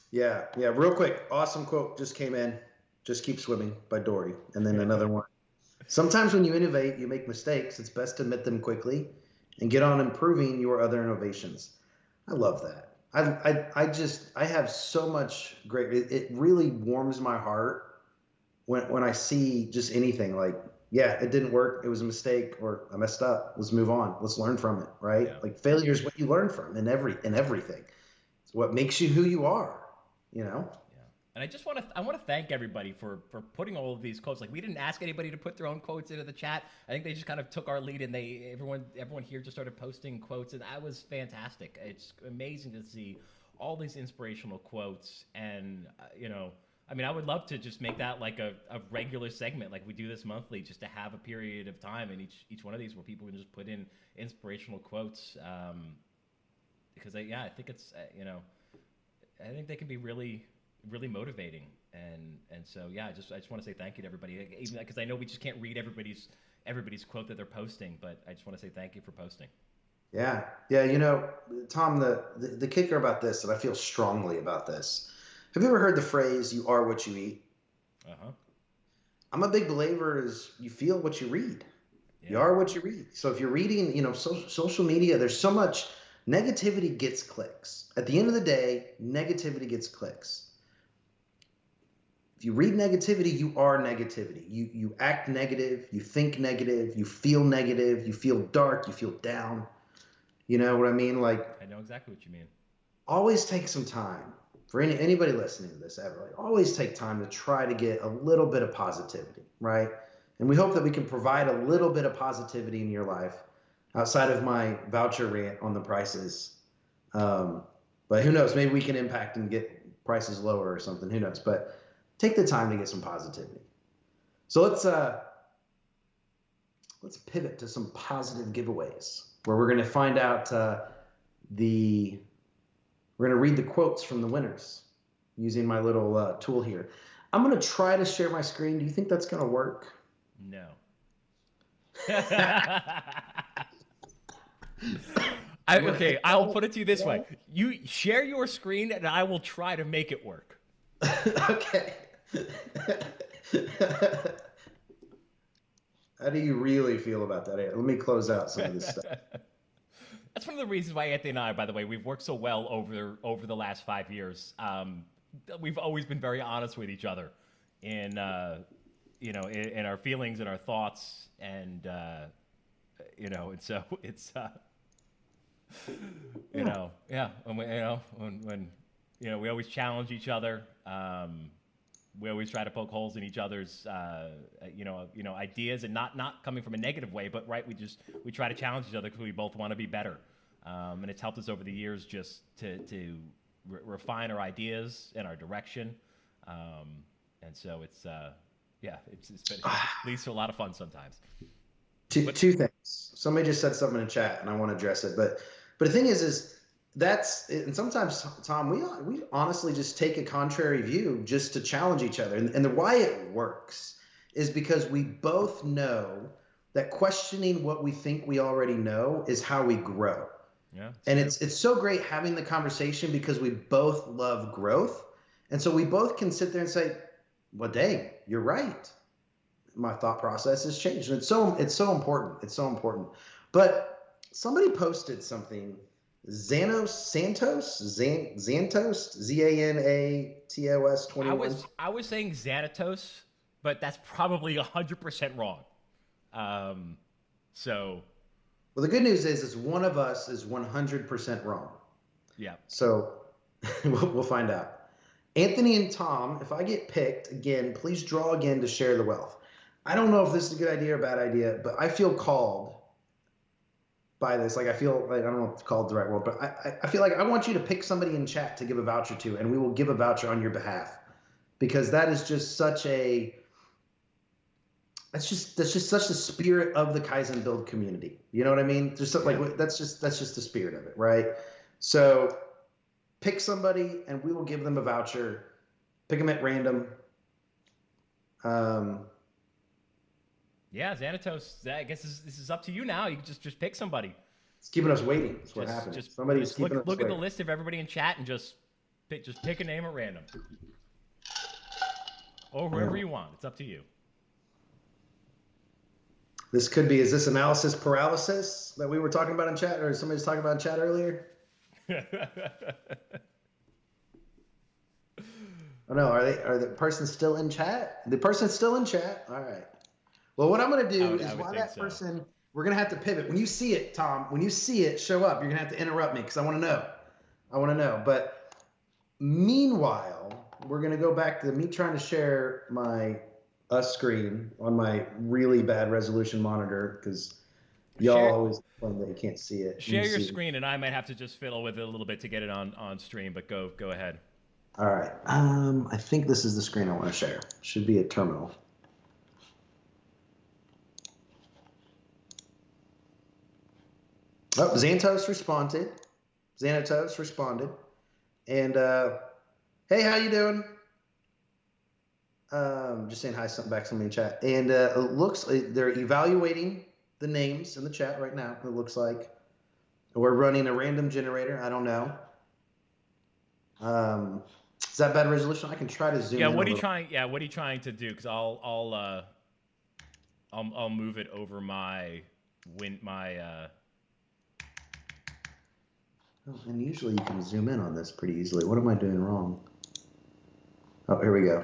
Yeah. Real quick, awesome quote just came in. Just keep swimming by Dory, and then another one. Sometimes when you innovate, you make mistakes. It's best to admit them quickly and get on improving your other innovations. I love that. I have so much great. It really warms my heart when I see just anything like, yeah, it didn't work, it was a mistake, or I messed up. Let's move on. Let's learn from it, right? Yeah. Like failure is what you learn from in everything. It's what makes you who you are, you know? Yeah. And I want to thank everybody for putting all of these quotes. Like we didn't ask anybody to put their own quotes into the chat. I think they just kind of took our lead and everyone here just started posting quotes, and that was fantastic. It's amazing to see all these inspirational quotes, and I mean, I would love to just make that like a regular segment, like we do this monthly, just to have a period of time in each one of these where people can just put in inspirational quotes. Because I think it's I think they can be really, really motivating, and so yeah, I just want to say thank you to everybody, even because I know we just can't read everybody's quote that they're posting, but I just want to say thank you for posting. Yeah, Tom, the kicker about this, and I feel strongly about this. Have you ever heard the phrase, you are what you eat? Uh-huh. I'm a big believer is you feel what you read. Yeah. You are what you read. So if you're reading, social media, there's so much negativity gets clicks. At the end of the day, negativity gets clicks. If you read negativity, you are negativity. You act negative, you think negative, you feel dark, you feel down. You know what I mean? Like, I know exactly what you mean. Always take some time. For anybody listening to this ever, always take time to try to get a little bit of positivity, right? And we hope that we can provide a little bit of positivity in your life outside of my voucher rant on the prices. Um, but who knows? Maybe we can impact and get prices lower or something. Who knows? But take the time to get some positivity. So let's pivot to some positive giveaways where we're going to find out the we're going to read the quotes from the winners using my little tool here. I'm going to try to share my screen. Do you think that's going to work? No. Okay, I'll put it to you this way. You share your screen and I will try to make it work. Okay. How do you really feel about that? Let me close out some of this stuff. That's one of the reasons why Anthony and I, by the way, we've worked so well over the last 5 years. We've always been very honest with each other in in our feelings and our thoughts, and and so it's yeah, when we always challenge each other. We always try to poke holes in each other's ideas, and not coming from a negative way, but right, we try to challenge each other because we both want to be better, and it's helped us over the years just to refine our ideas and our direction, and so it's been it leads to a lot of fun sometimes. Two things. Somebody just said something in chat, and I want to address it. But the thing is that's, and sometimes, Tom, we honestly just take a contrary view just to challenge each other. And the why it works is because we both know that questioning what we think we already know is how we grow. Yeah. And it's so great having the conversation because we both love growth. And so we both can sit there and say, well, dang, you're right. My thought process has changed. And it's so important. It's so important. But somebody posted something, Xanatos, Zanatos 21. I was saying Xanatos, but that's probably 100% wrong. So. Well, the good news is one of us is 100% wrong. Yeah. So we'll find out. Anthony and Tom, if I get picked again, please draw again to share the wealth. I don't know if this is a good idea or bad idea, but I feel called by this. Like, I feel like, I don't know if it's called the right word, but I feel like I want you to pick somebody in chat to give a voucher to, and we will give a voucher on your behalf, because that is just such a, that's just such the spirit of the Kysen Build community. You know what I mean? Just like, that's just the spirit of it, right? So pick somebody and we will give them a voucher. Pick them at random. Yeah, Xanatos. I guess this is up to you now. You can just pick somebody. It's keeping us waiting. That's what happened. Somebody's keeping us waiting. Look at the list of everybody in chat and just pick a name at random, or whoever you want. It's up to you. This could be. Is this analysis paralysis that we were talking about in chat, or somebody was talking about in chat earlier? Oh no, are the person still in chat? The person's still in chat. All right. Well, what I'm going to do is while that person, we're going to have to pivot. When you see it, Tom, when you see it show up, you're going to have to interrupt me because I want to know. But meanwhile, we're going to go back to me trying to share my screen on my really bad resolution monitor because y'all always complain that you can't see it. Share your screen, and I might have to just fiddle with it a little bit to get it on stream, but go ahead. All right. I think this is the screen I want to share. Should be a terminal. Oh, Xanatos responded. And hey, how you doing? Just saying hi, somebody in chat. And it looks they're evaluating the names in the chat right now. It looks like we're running a random generator. I don't know. Is that bad resolution? I can try to zoom in. Yeah, what are you trying? Yeah, what are you trying to do? Because I'll move it over my Oh, and usually you can zoom in on this pretty easily. What am I doing wrong? Oh, here we go.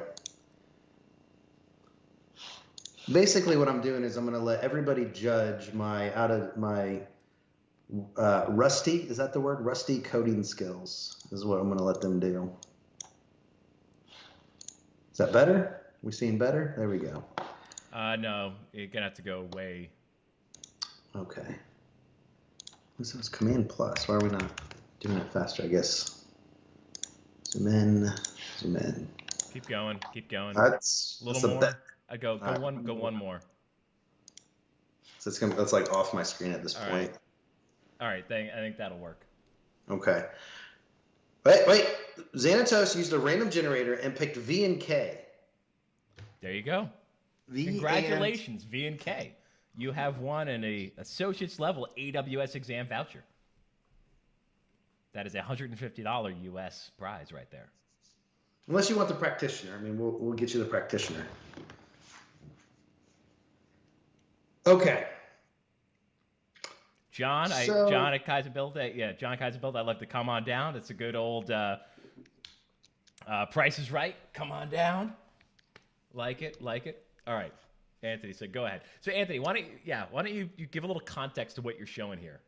Basically, what I'm doing is I'm going to let everybody judge my rusty. Is that the word? Rusty coding skills is what I'm going to let them do. Is that better? We seeing better? There we go. No, you're gonna have to go way. Okay. So it's Command Plus. Why are we not doing it faster? I guess. Zoom in, zoom in. Keep going. Keep going. That's A little the best. more. I go. Go one. Go one more. So that's like off my screen at this All point. right. All right. I think that'll work. Okay. Wait. Xanatos used a random generator and picked V and K. There you go. Congratulations, V and K. You have won an associate's level AWS exam voucher. That is a $150 US prize right there. Unless you want the practitioner. I mean, we'll get you the practitioner. Okay. John at Kysen Build. John Kysen Build. I'd love to come on down. It's a good old Price is Right. Come on down. Like it. All right, Anthony. So go ahead. So Anthony, why don't you give a little context to what you're showing here?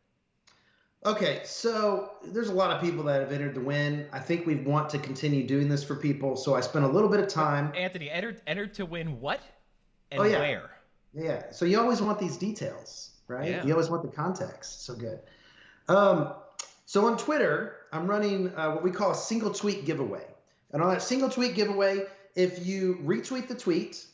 Okay, so there's a lot of people that have entered to win. I think we want to continue doing this for people, so I spent a little bit of time. Anthony, entered to win what and where? Yeah. So you always want these details, right? Yeah. You always want the context. So good. So on Twitter, I'm running what we call a single tweet giveaway. And on that single tweet giveaway, if you retweet the tweet,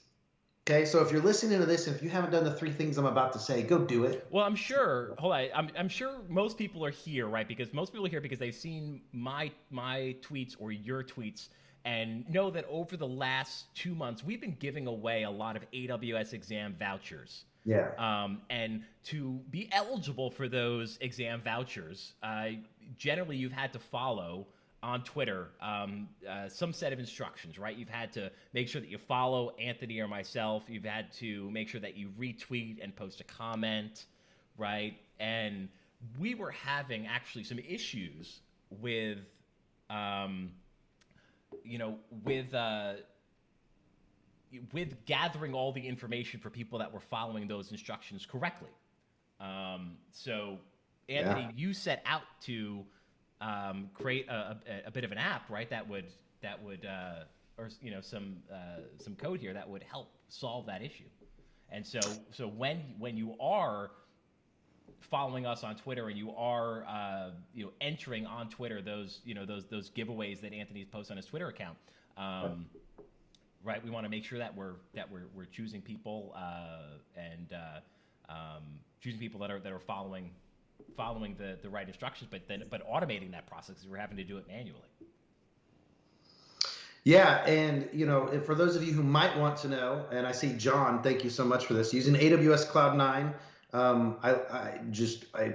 okay, so if you're listening to this, and if you haven't done the 3 things I'm about to say, go do it. Well, I'm sure. Hold on. I'm sure most people are here, right? Because most people are here because they've seen my tweets or your tweets and know that over the last 2 months, we've been giving away a lot of AWS exam vouchers. Yeah. And to be eligible for those exam vouchers, generally you've had to follow on Twitter some set of instructions, right? You've had to make sure that you follow Anthony or myself. You've had to make sure that you retweet and post a comment, right? And we were having actually some issues with, with gathering all the information for people that were following those instructions correctly. So Anthony, you set out to create a bit of an app, right? That would or some code here that would help solve that issue. And so when you are following us on Twitter and you are entering on Twitter those giveaways that Anthony posts on his Twitter account, right? We want to make sure that we're choosing people and choosing people that are following the right instructions, but automating that process because we're having to do it manually. Yeah, and for those of you who might want to know, and I see John, thank you so much for this. Using AWS Cloud 9, I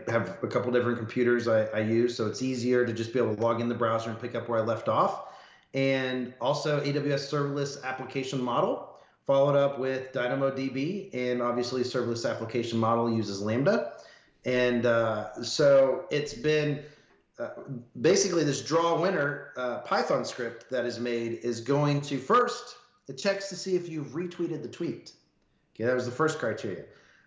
have a couple different computers I use, so it's easier to just be able to log in the browser and pick up where I left off. And also AWS Serverless Application Model, followed up with DynamoDB, and obviously Serverless Application Model uses Lambda. And so it's been basically this draw winner Python script that is made is going to first, it checks to see if you've retweeted the tweet. Okay, that was the first criteria.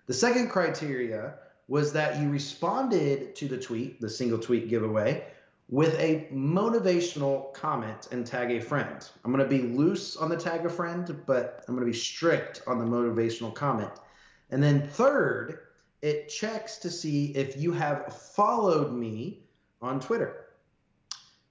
The second criteria was that you responded to the tweet, the single tweet giveaway, with a motivational comment and tag a friend. I'm going to be loose on the tag a friend, but I'm going to be strict on the motivational comment. And then third, it checks to see if you have followed me on Twitter.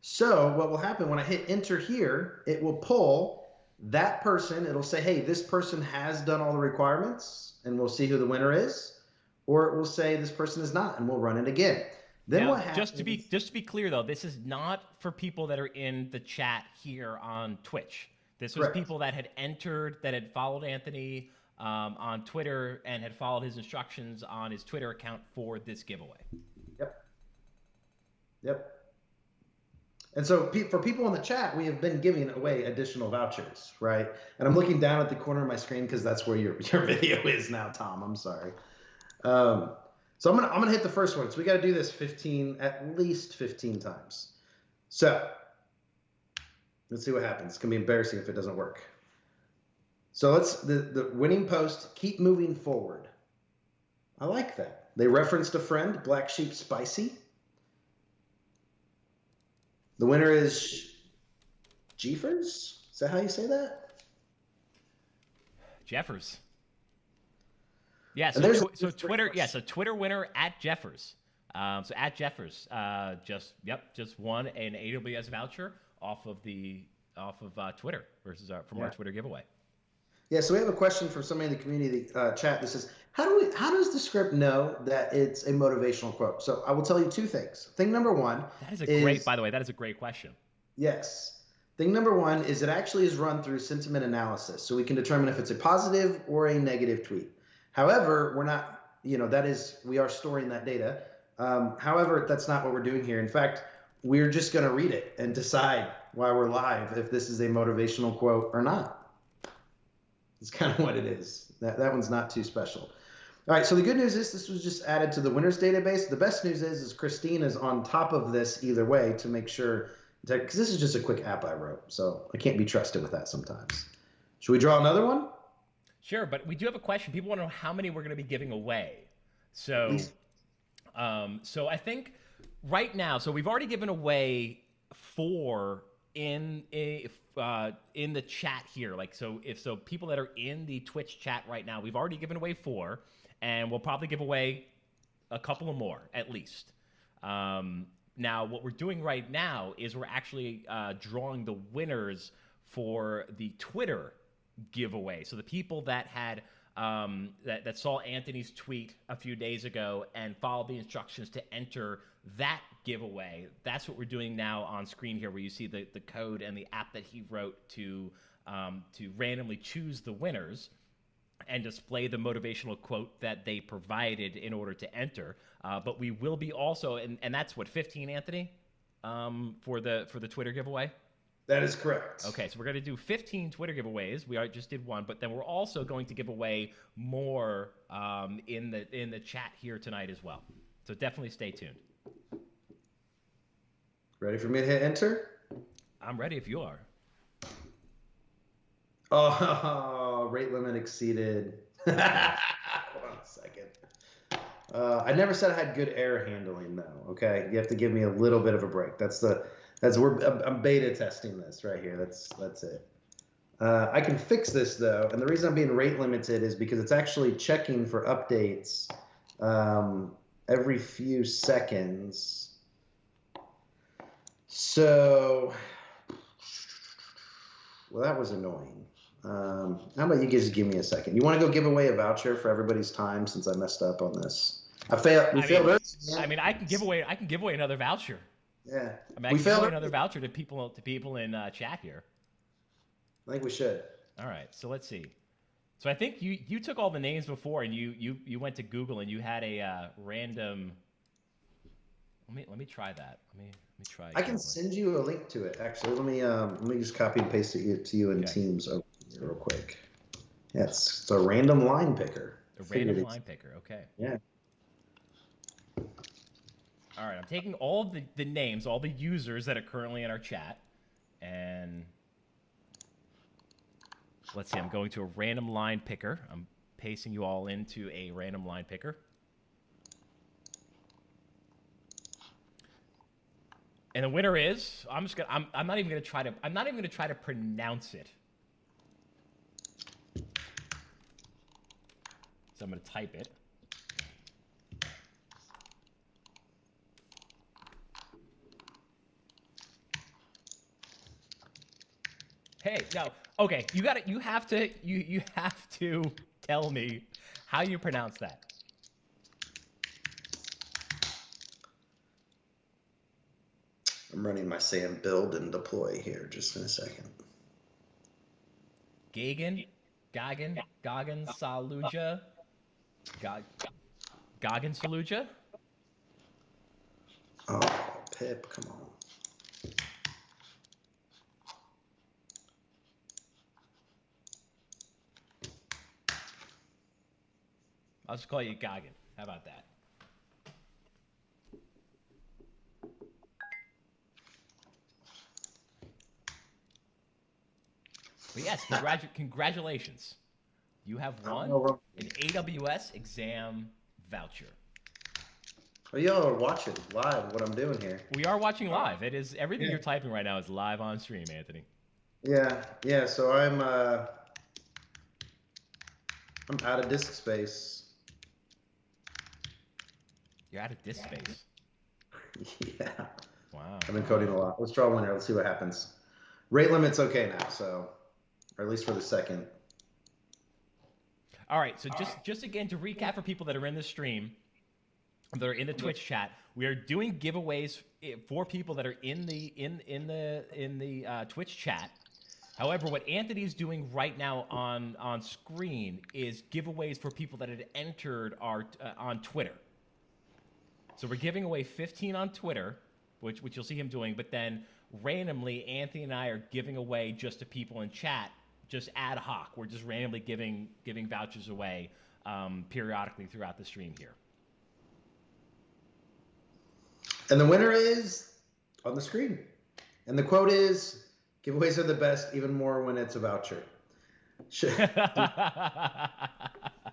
So what will happen when I hit enter here, it will pull that person. It'll say, hey, this person has done all the requirements, and we'll see who the winner is. Or it will say this person is not, and we'll run it again. Then what happens? Just to be clear, though, this is not for people that are in the chat here on Twitch. This was people that had entered, that had followed Anthony on Twitter and had followed his instructions on his Twitter account for this giveaway. Yep. And so for people in the chat, we have been giving away additional vouchers, right? And I'm looking down at the corner of my screen because that's where your video is now, Tom. I'm sorry. So I'm gonna hit the first one. So we got to do this at least 15 times. So let's see what happens. It's gonna be embarrassing if it doesn't work. So the winning post, keep moving forward. I like that. They referenced a friend, Black Sheep Spicy. The winner is Jeffers. Is that how you say that? Jeffers. Yeah. So Twitter. Yeah. So Twitter winner at Jeffers. So at Jeffers, just won an AWS voucher off of Twitter from our Yeah. Twitter giveaway. Yeah, so we have a question from somebody in the community chat that says, how does the script know that it's a motivational quote? So I will tell you two things. Thing number one By the way, that is a great question. yes. Thing number one is it actually is run through sentiment analysis. So we can determine if it's a positive or a negative tweet. However, we're not, we are storing that data. However, that's not what we're doing here. In fact, we're just going to read it and decide while we're live if this is a motivational quote or not. It's kind of what it is. That one's not too special. All right, so the good news is this was just added to the winners database. The best news is Christine is on top of this either way to make sure, because this is just a quick app I wrote, so I can't be trusted with that sometimes. Should we draw another one? Sure, but we do have a question. People want to know how many we're going to be giving away. So, so I think right now, so we've already given away 4 in the chat here. Like, so people that are in the Twitch chat right now, we've already given away 4, and we'll probably give away a couple of more at least. Now, what we're doing right now is we're actually drawing the winners for the Twitter giveaway. So the people that had that saw Anthony's tweet a few days ago and followed the instructions to enter that giveaway, that's what we're doing now on screen here, where you see the code and the app that he wrote to randomly choose the winners and display the motivational quote that they provided in order to enter. But we will be also, and that's what, 15, Anthony, for the Twitter giveaway? That is correct. Okay, so we're going to do 15 Twitter giveaways. We just did one, but then we're also going to give away more in the chat here tonight as well. So definitely stay tuned. Ready for me to hit enter? I'm ready if you are. Oh, rate limit exceeded. Hold on a second. I never said I had good air handling though. Okay, you have to give me a little bit of a break. I'm beta testing this right here. That's it. I can fix this though, and the reason I'm being rate limited is because it's actually checking for updates every few seconds. So, well, that was annoying. How about you just give me a second? You want to go give away a voucher for everybody's time since I messed up on this? We failed. I mean, I can give away another voucher. Yeah. I mean, I can give away another voucher to people in chat here. I think we should. All right, so let's see. So I think you took all the names before, and you went to Google and you had a random. Let me try that. Let me try. I can send you a link to it. Actually, let me just copy and paste it to you in Teams over here real quick. Yeah, it's a random line picker. A random line picker. Okay. Yeah. All right, I'm taking all the names, all the users that are currently in our chat, and let's see, I'm going to a random line picker. I'm pasting you all into a random line picker. And the winner is, I'm not even going to try to pronounce it. So I'm going to type it. Hey, no. Okay, you have to tell me how you pronounce that. I'm running my SAM build and deploy here just in a second. Gagan, Saluja, Gagan Saluja. Oh, Pip, come on. I'll just call you Gagan. How about that? But yes, congratulations. You have won an AWS exam voucher. Oh, y'all are watching live what I'm doing here. We are watching live. It is everything you're typing right now is live on stream, Anthony. Yeah. So I'm out of disk space. You're out of disk space. Yeah. Wow. I've been coding a lot. Let's draw a winner. Let's see what happens. Rate limit's okay now, so, or at least for the second. All right. So just again to recap for people that are in the stream, that are in the Twitch chat, we are doing giveaways for people that are in the Twitch chat. However, what Anthony's doing right now on screen is giveaways for people that had entered our on Twitter. So we're giving away 15 on Twitter, which you'll see him doing, but then randomly Anthony and I are giving away just to people in chat, just ad hoc. We're just randomly giving vouchers away periodically throughout the stream here. And the winner is on the screen. And the quote is, giveaways are the best, even more when it's a voucher.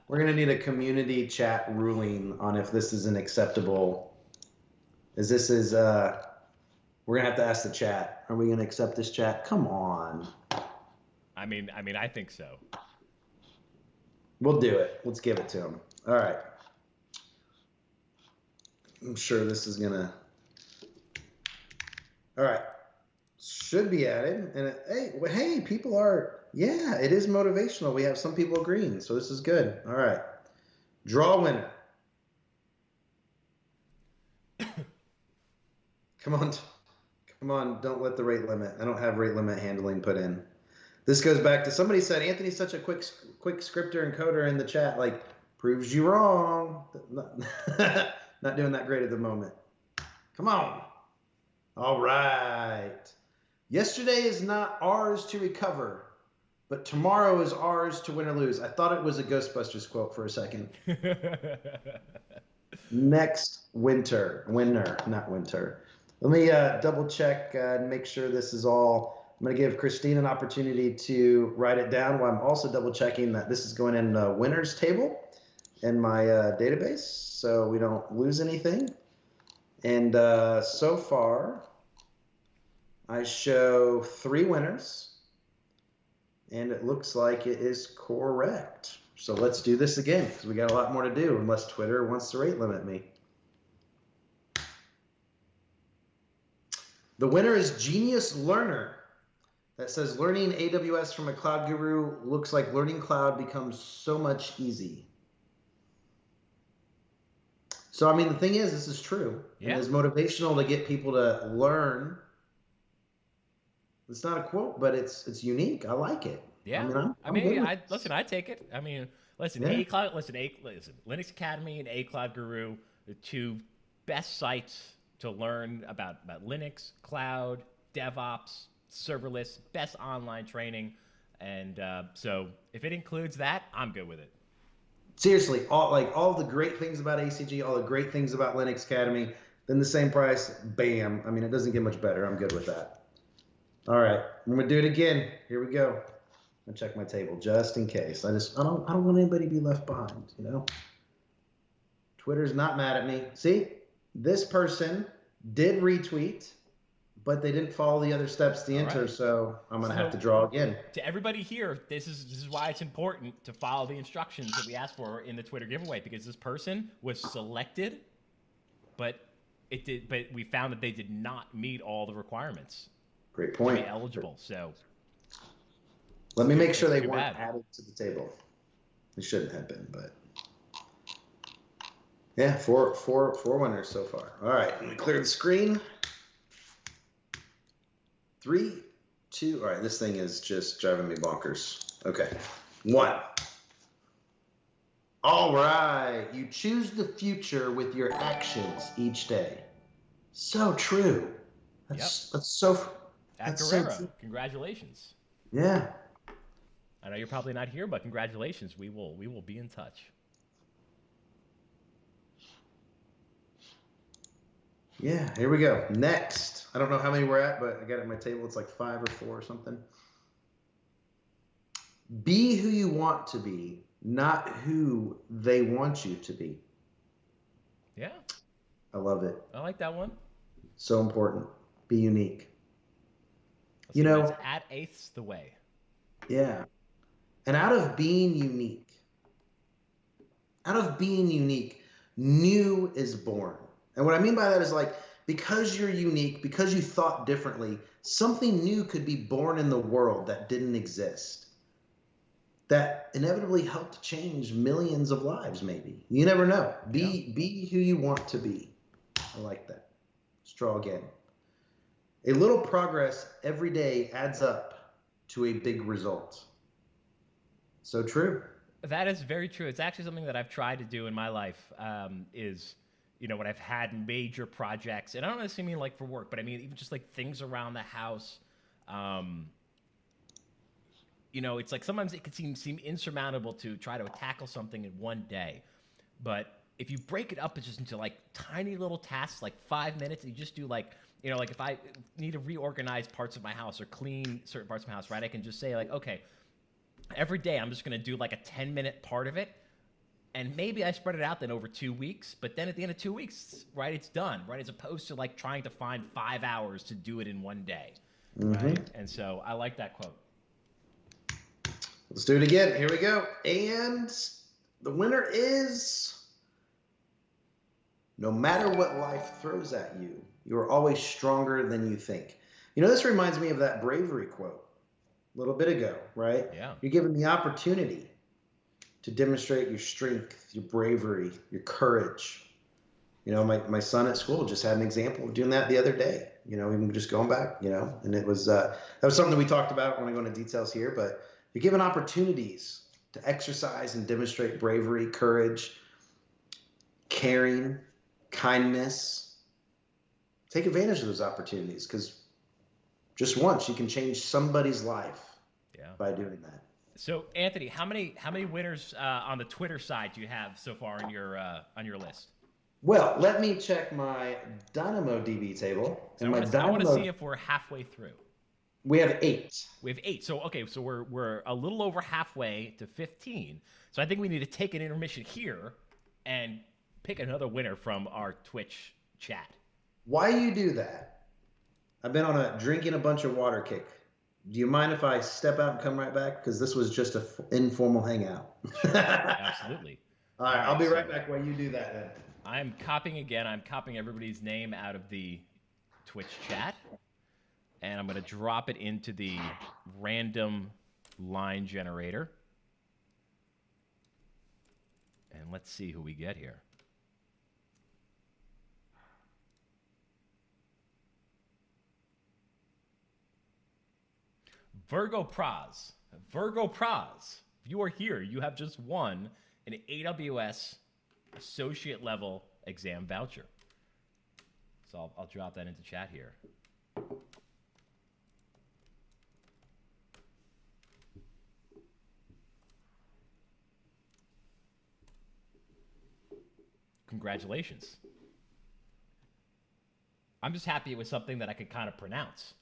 We're going to need a community chat ruling on if this is an acceptable. We're going to have to ask the chat. Are we going to accept this chat? Come on. I mean, I think so. We'll do it. Let's give it to them. All right. I'm sure this is going to. All right. Should be added. And hey, people are, yeah, it is motivational. We have some people agreeing, so this is good. All right. Draw winner. Come on, don't let the rate limit. I don't have rate limit handling put in. This goes back to somebody said Anthony's such a quick scripter and coder in the chat, like proves you wrong. Not doing that great at the moment. Come on. All right. Yesterday is not ours to recover, but tomorrow is ours to win or lose. I thought it was a Ghostbusters quote for a second. Next winner, not winter. Let me double check and make sure this is all. I'm going to give Christine an opportunity to write it down while I'm also double checking that this is going in the winners table in my database so we don't lose anything. And so far, I show 3 winners, and it looks like it is correct. So let's do this again because we got a lot more to do unless Twitter wants to rate limit me. The winner is Genius Learner. That says learning AWS from a cloud guru looks like learning cloud becomes so much easy. So, I mean, the thing is, this is true. Yeah. And it's motivational to get people to learn. It's not a quote, but it's unique. I like it. Yeah. Listen, I take it. I mean, listen, yeah. Linux Academy and A Cloud Guru, the 2 best sites to learn about Linux, cloud, DevOps, serverless, best online training. And so if it includes that, I'm good with it. Seriously, all the great things about ACG, all the great things about Linux Academy, then the same price, bam. I mean, it doesn't get much better. I'm good with that. All right, I'm gonna do it again. Here we go. I'm gonna check my table just in case. I don't want anybody to be left behind, you know? Twitter's not mad at me. See, this person did retweet, but they didn't follow the other steps to enter, so I'm gonna have to draw again. To everybody here, this is why it's important to follow the instructions that we asked for in the Twitter giveaway, because this person was selected, but we found that they did not meet all the requirements. Great point. To be eligible. So let me make sure they weren't added to the table. They shouldn't have been, but yeah, four winners so far. All right, let me clear the screen. 3, 2. All right, this thing is just driving me bonkers. Okay, 1. All right, you choose the future with your actions each day. So true. That's so. At Guerrero, congratulations. Yeah. I know you're probably not here, but congratulations. We will be in touch. Yeah, here we go. Next. I don't know how many we're at, but I got it on my table. It's like 5 or 4 or something. Be who you want to be, not who they want you to be. Yeah. I love it. I like that one. So important. Be unique. You know, at 8th the way. Yeah. And out of being unique, new is born. And what I mean by that is like, because you're unique, because you thought differently, something new could be born in the world that didn't exist, that inevitably helped change millions of lives, maybe. You never know. Be who you want to be. I like that. Let's draw again. A little progress every day adds up to a big result. So true. That is very true. It's actually something that I've tried to do in my life. When I've had major projects, and I don't necessarily mean like for work, but I mean even just like things around the house. It's like sometimes it can seem insurmountable to try to tackle something in one day, but if you break it up just into like tiny little tasks, like 5 minutes, and you just do like like if I need to reorganize parts of my house or clean certain parts of my house, right? I can just say like, okay, every day I'm just going to do like a 10-minute part of it. And maybe I spread it out then over 2 weeks, but then at the end of 2 weeks, right, it's done, right? As opposed to like trying to find 5 hours to do it in one day, right? And so I like that quote. Let's do it again. Here we go. And the winner is, no matter what life throws at you, you are always stronger than you think. This reminds me of that bravery quote a little bit ago, right? Yeah. You're given the opportunity to demonstrate your strength, your bravery, your courage. My son at school just had an example of doing that the other day. Even just going back, and it was that was something that we talked about. I want to go into details here, but you're given opportunities to exercise and demonstrate bravery, courage, caring, kindness. Take advantage of those opportunities, because just once you can change somebody's life by doing that. So, Anthony, how many winners on the Twitter side do you have so far on your list? Well, let me check my DynamoDB table. So I want to see if we're halfway through. We have 8. We have 8. So okay, so we're a little over halfway to 15. So I think we need to take an intermission here and pick another winner from our Twitch chat. Why you do that? I've been on a drinking a bunch of water kick. Do you mind if I step out and come right back? Because this was just an informal hangout. Sure, absolutely. All right, I'll be right back while you do that then. I'm copying again. I'm copying everybody's name out of the Twitch chat, and I'm going to drop it into the random line generator. And let's see who we get here. Virgo Praz. Virgo Praz, if you are here, you have just won an AWS associate level exam voucher. So I'll drop that into chat here. Congratulations. I'm just happy it was something that I could kind of pronounce.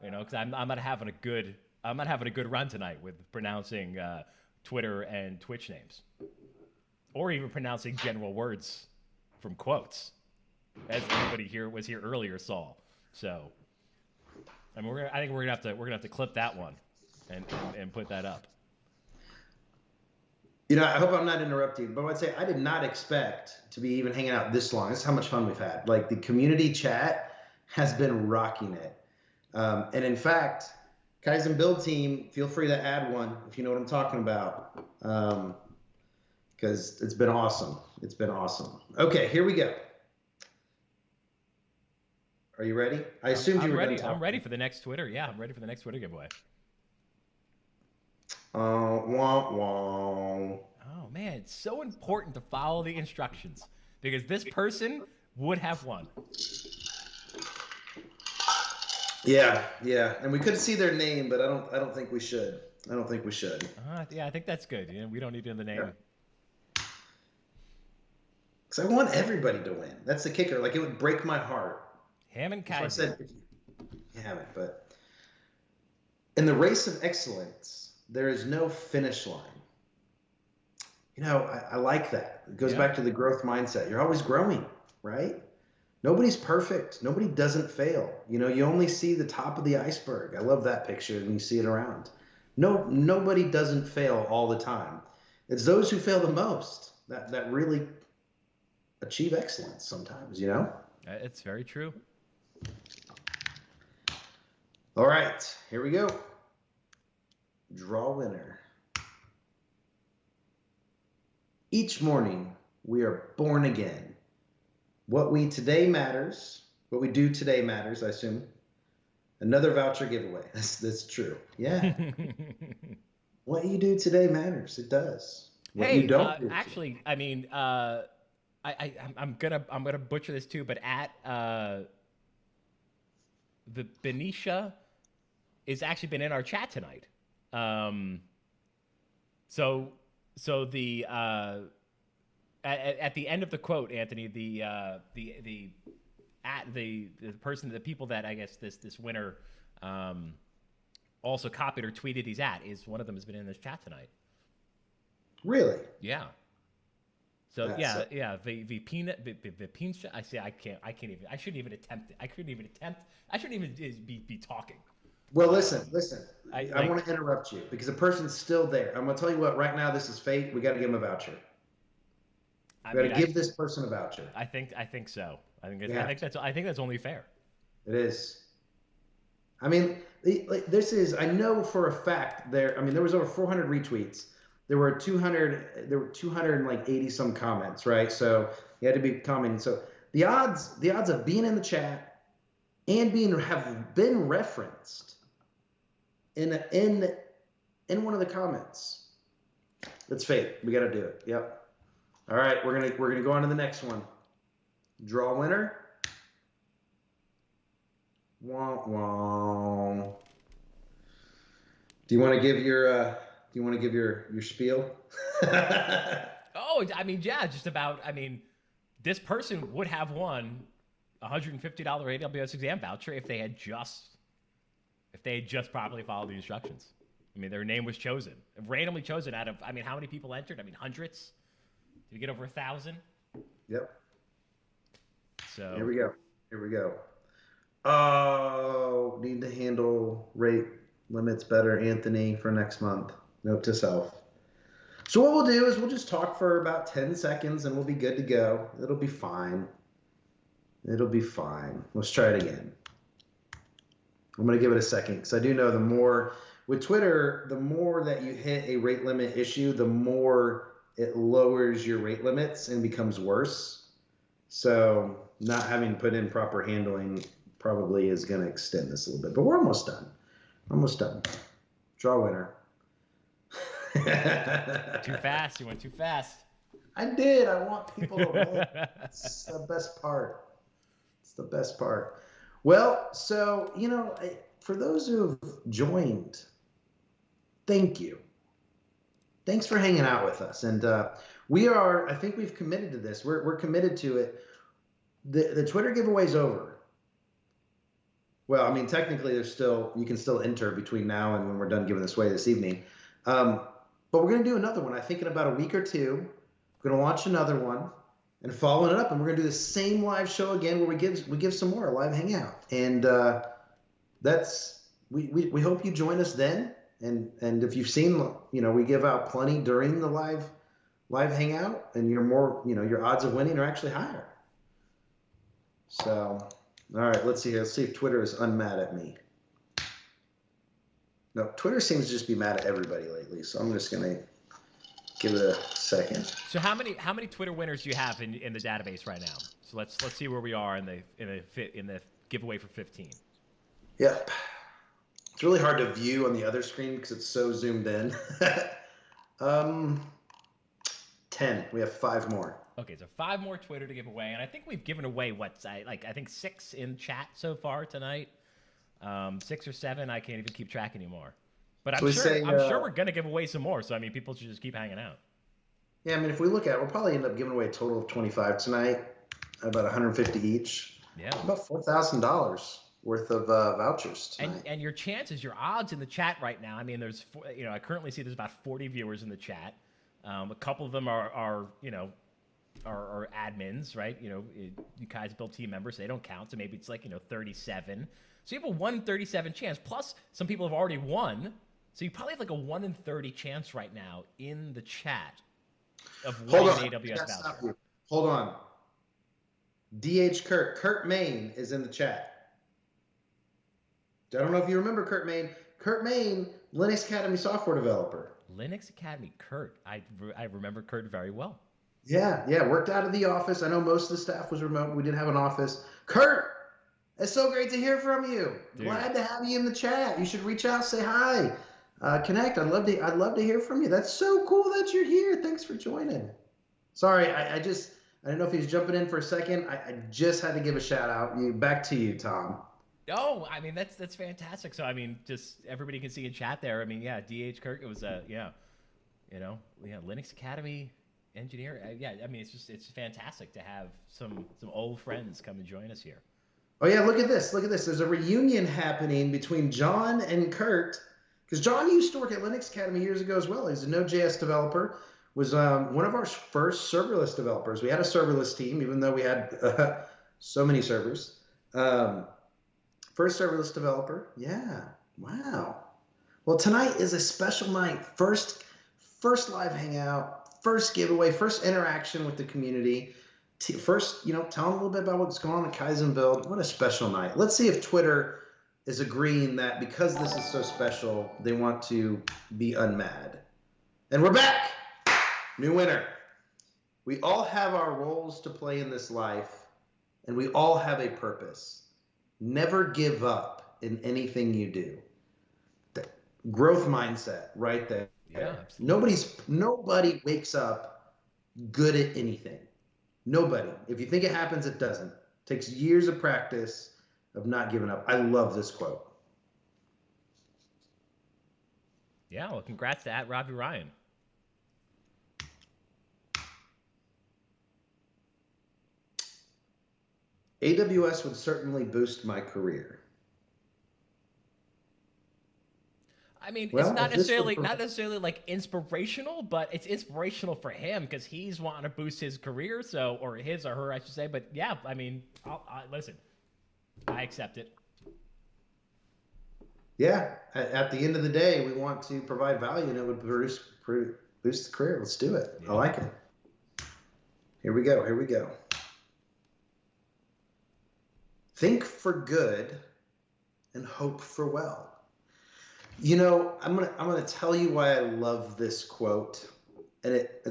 Because I'm not having a good run tonight with pronouncing Twitter and Twitch names, or even pronouncing general words from quotes, as anybody here was here earlier saw. So, I mean, I think we're gonna have to clip that one and put that up. I hope I'm not interrupting, but I'd say I did not expect to be even hanging out this long. This is how much fun we've had. Like, the community chat has been rocking it. And in fact, Kysen Build team, feel free to add one if you know what I'm talking about, because it's been awesome. It's been awesome. Okay, here we go. Are you ready? I assumed you were ready. I'm ready for the next Twitter. Yeah, I'm ready for the next Twitter giveaway. Wah, wah. Oh man, it's so important to follow the instructions, because this person would have won. Yeah, and we could see their name, but I don't think we should. Yeah, I think that's good. We don't need to know the name. Because I want everybody to win. That's the kicker. Like, it would break my heart. Ham and Kysen. I said, you haven't, but in the race of excellence, there is no finish line. I like that. It goes back to the growth mindset. You're always growing, right? Nobody's perfect. Nobody doesn't fail. You only see the top of the iceberg. I love that picture, and you see it around. Nobody doesn't fail all the time. It's those who fail the most that really achieve excellence sometimes, you know? It's very true. All right, here we go. Draw winner. Each morning we are born again. What we today matters. What we do today matters, I assume. Another voucher giveaway. That's true. Yeah. What you do today matters. It does. What you Hey, don't do today. actually, I mean, I'm gonna butcher this too, but at the Benicia is actually been in our chat tonight. Um, so the at the end of the quote, Anthony, the person, the people that I guess this winner also copied or tweeted these at is one of them has been in this chat tonight. Really? Yeah. So That's yeah, yeah. The peanut, the peanut. I say I can't even. I shouldn't even attempt it. I couldn't even attempt. I shouldn't even be talking. Well, listen. I I like. want to interrupt you because the person's still there. I'm gonna tell you what. Right now, this is fake. We got to give them a voucher. I We got mean, to give this person a voucher. I think so. Yeah, I think that's only fair. it is. I mean, like this is. I know for a fact there. I mean, there was over 400 retweets. There were 200. There were 280 some comments, right? So you had to be commenting. So the odds of being in the chat and being have been referenced in one of the comments. It's fake. We got to do it. Yep. All right, we're gonna go on to the next one. Draw winner. Wah, wah. Do you want to give your spiel? Oh, I mean, yeah, just about. I mean, this person would have won $150 AWS exam voucher if they had just properly followed the instructions. I mean, their name was chosen, randomly chosen out of. I mean, how many people entered? I mean, hundreds. Did we get over 1,000? Yep. So Here we go. Here we go. Oh, need to handle rate limits better, Anthony, for next month. Note to self. So what we'll do is we'll just talk for about 10 seconds and we'll be good to go. It'll be fine. It'll be fine. Let's try it again. I'm going to give it a second because I do know the more, with Twitter, the more that you hit a rate limit issue, the more it lowers your rate limits and becomes worse. So not having to put in proper handling probably is going to extend this a little bit, but we're almost done. Almost done. Draw winner. too fast. You went too fast. I did. I want people to win. It's the best part. It's the best part. Well, so, for those who have joined, thank you. Thanks for hanging out with us. And I think we've committed to this. We're committed to it. The Twitter giveaway is over. Well, I mean, technically, you can still enter between now and when we're done giving this away this evening. But we're going to do another one. I think in about a week or two, we're going to launch another one and follow it up. And we're going to do the same live show again where we give some more, a live hangout. And we hope you join us then. And if you've seen, we give out plenty during the live hangout, and your odds of winning are actually higher. So, all right, let's see here. Let's see if Twitter is unmad at me. No, Twitter seems to just be mad at everybody lately. So I'm just gonna give it a second. So how many Twitter winners do you have in the database right now? So let's see where we are in the giveaway for 15. Yep. It's really hard to view on the other screen because it's so zoomed in. 10. We have 5 more. Okay, so 5 more Twitter to give away, and I think we've given away I think 6 in chat so far tonight. 6 or 7, I can't even keep track anymore. But I'm sure we're gonna give away some more. So I mean, people should just keep hanging out. Yeah, I mean, if we look at it, we'll probably end up giving away a total of 25 tonight, about 150 each. Yeah, about $4,000 worth of vouchers tonight. And your chances, your odds in the chat right now. I mean, I currently see there's about 40 viewers in the chat. A couple of them are admins, right? You Kysen Build team members, so they don't count. So maybe it's 37. So you have a 1 in 37 chance. Plus, some people have already won. So you probably have a 1 in 30 chance right now in the chat of winning an AWS voucher. Hold on. DH Kurt Main is in the chat. I don't know if you remember Kurt Main. Kurt Main, Linux Academy software developer. Linux Academy, Kurt. I remember Kurt very well. Yeah, worked out of the office. I know most of the staff was remote. We didn't have an office. Kurt, it's so great to hear from you. Dude. Glad to have you in the chat. You should reach out, say hi, connect. I'd love to hear from you. That's so cool that you're here. Thanks for joining. Sorry, I didn't know if he's jumping in for a second. I just had to give a shout out. Back to you, Tom. Oh, I mean that's fantastic. So I mean, just everybody can see in chat there. I mean, yeah, DH Kirk. It was Linux Academy engineer. Yeah, I mean it's fantastic to have some old friends come and join us here. Oh yeah, look at this. Look at this. There's a reunion happening between John and Kurt, because John used to work at Linux Academy years ago as well. He's a Node.js developer. Was one of our first serverless developers. We had a serverless team, even though we had so many servers. First serverless developer. Yeah. Wow. Well, tonight is a special night. First live hangout, first giveaway, first interaction with the community. First, tell them a little bit about what's going on at Kysen Build. What a special night. Let's see if Twitter is agreeing that because this is so special, they want to be unmad. And we're back. New winner. We all have our roles to play in this life, and we all have a purpose. Never give up in anything you do. The growth mindset right there. Yeah, absolutely. Nobody wakes up good at anything. Nobody. If you think it happens, it doesn't. It takes years of practice of not giving up. I love this quote. Yeah, well, congrats to @Robbie Ryan. AWS would certainly boost my career. I mean, well, it's not necessarily like inspirational, but it's inspirational for him because he's wanting to boost his career. So, or his or her, I should say. But yeah, I mean, listen, I accept it. Yeah, at the end of the day, we want to provide value, and it would boost the career. Let's do it. Yeah. I like it. Here we go. Think for good and hope for well. I'm gonna tell you why I love this quote, and I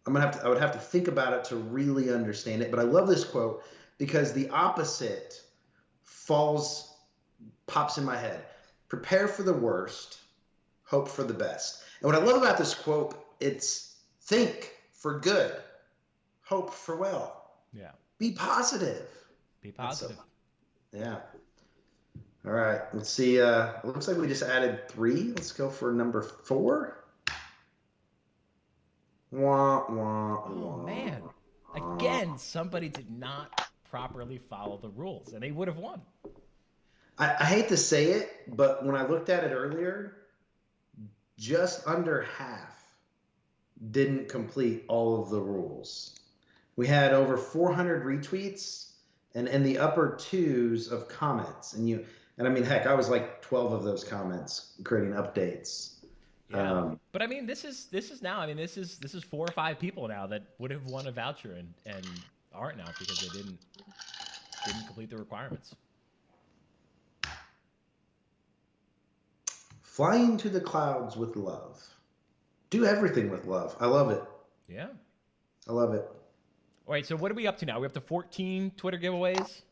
would have to think about it to really understand it. But I love this quote because the opposite pops in my head. Prepare for the worst, hope for the best. And what I love about this quote, it's think for good, hope for well. Yeah. Be positive. Be positive. Yeah. All right. Let's see. It looks like we just added 3. Let's go for number 4. Oh, man. Again, somebody did not properly follow the rules, and they would have won. I hate to say it, but when I looked at it earlier, just under half didn't complete all of the rules. We had over 400 retweets and in the upper 2s of comments. And I mean, heck, I was like 12 of those comments creating updates. Yeah. But I mean, this is now. I mean, this is 4 or 5 people now that would have won a voucher and aren't now because they didn't complete the requirements. Flying to the clouds with love. Do everything with love. I love it. Yeah. I love it. All right. So what are we up to now? We're up to 14 Twitter giveaways.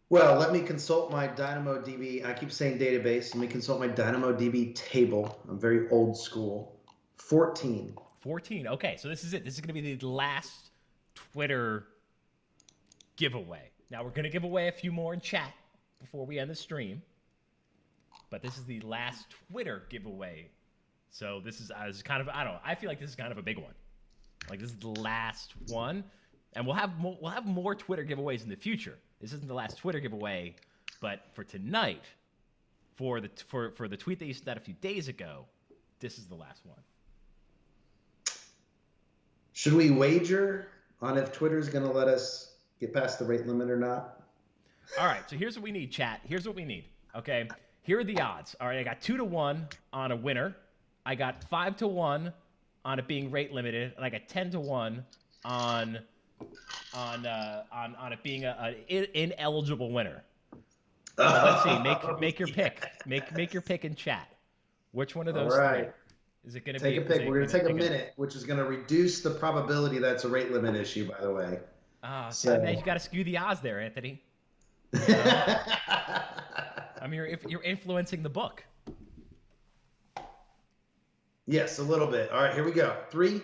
Well, let me consult my DynamoDB. I keep saying database. Let me consult my DynamoDB table. I'm very old school. 14. 14. Okay, so this is it. This is going to be the last Twitter giveaway. Now, we're going to give away a few more in chat before we end the stream. But this is the last Twitter giveaway. So this is kind of, I don't know. I feel like this is kind of a big one. Like this is the last one. And we'll have more Twitter giveaways in the future. This isn't the last Twitter giveaway, but for tonight, for the tweet that you sent out a few days ago, this is the last one. Should we wager on if Twitter's going to let us get past the rate limit or not? All right, so here's what we need, chat. Here's what we need, okay? Here are the odds. All right, I got 2-1 on a winner. I got 5-1 on it being rate limited, and I got 10-1 on on it being a ineligible winner. So let's see. Oh, Make your pick. Make your pick in chat. Which one of all those three? right. Is it going to Take be? a Is pick. it We're going going to to take a take a? minute, which is going to reduce the probability that's a rate limit issue, by the way. See, I mean, So, you got to skew the odds there, Anthony. You know, I mean, you're influencing the book. yes, a little bit. All right, here we go. 3,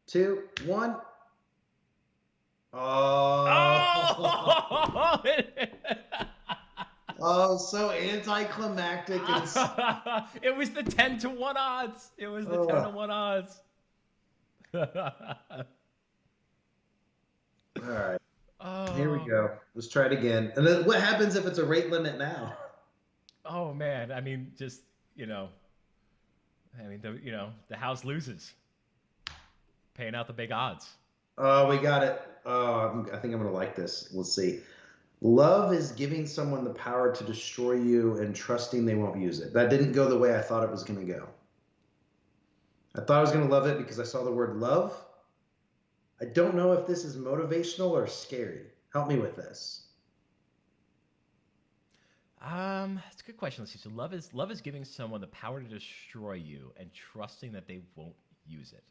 2, 1. Oh, Oh! oh, so anticlimactic and. It was the 10 to 1 odds. It was the 10 to 1 odds. All right, here we Oh. go. Let's try it again. And then what happens if it's a rate limit now? Oh man. I mean, just I mean, the house loses, paying out the big odds. Oh, we got it. Oh, I think I'm going to like this. We'll see. Love is giving someone the power to destroy you and trusting they won't use it. That didn't go the way I thought it was going to go. I thought I was going to love it because I saw the word love. I don't know if this is motivational or scary. Help me with this. That's a good question. Let's see. So love is giving someone the power to destroy you and trusting that they won't use it.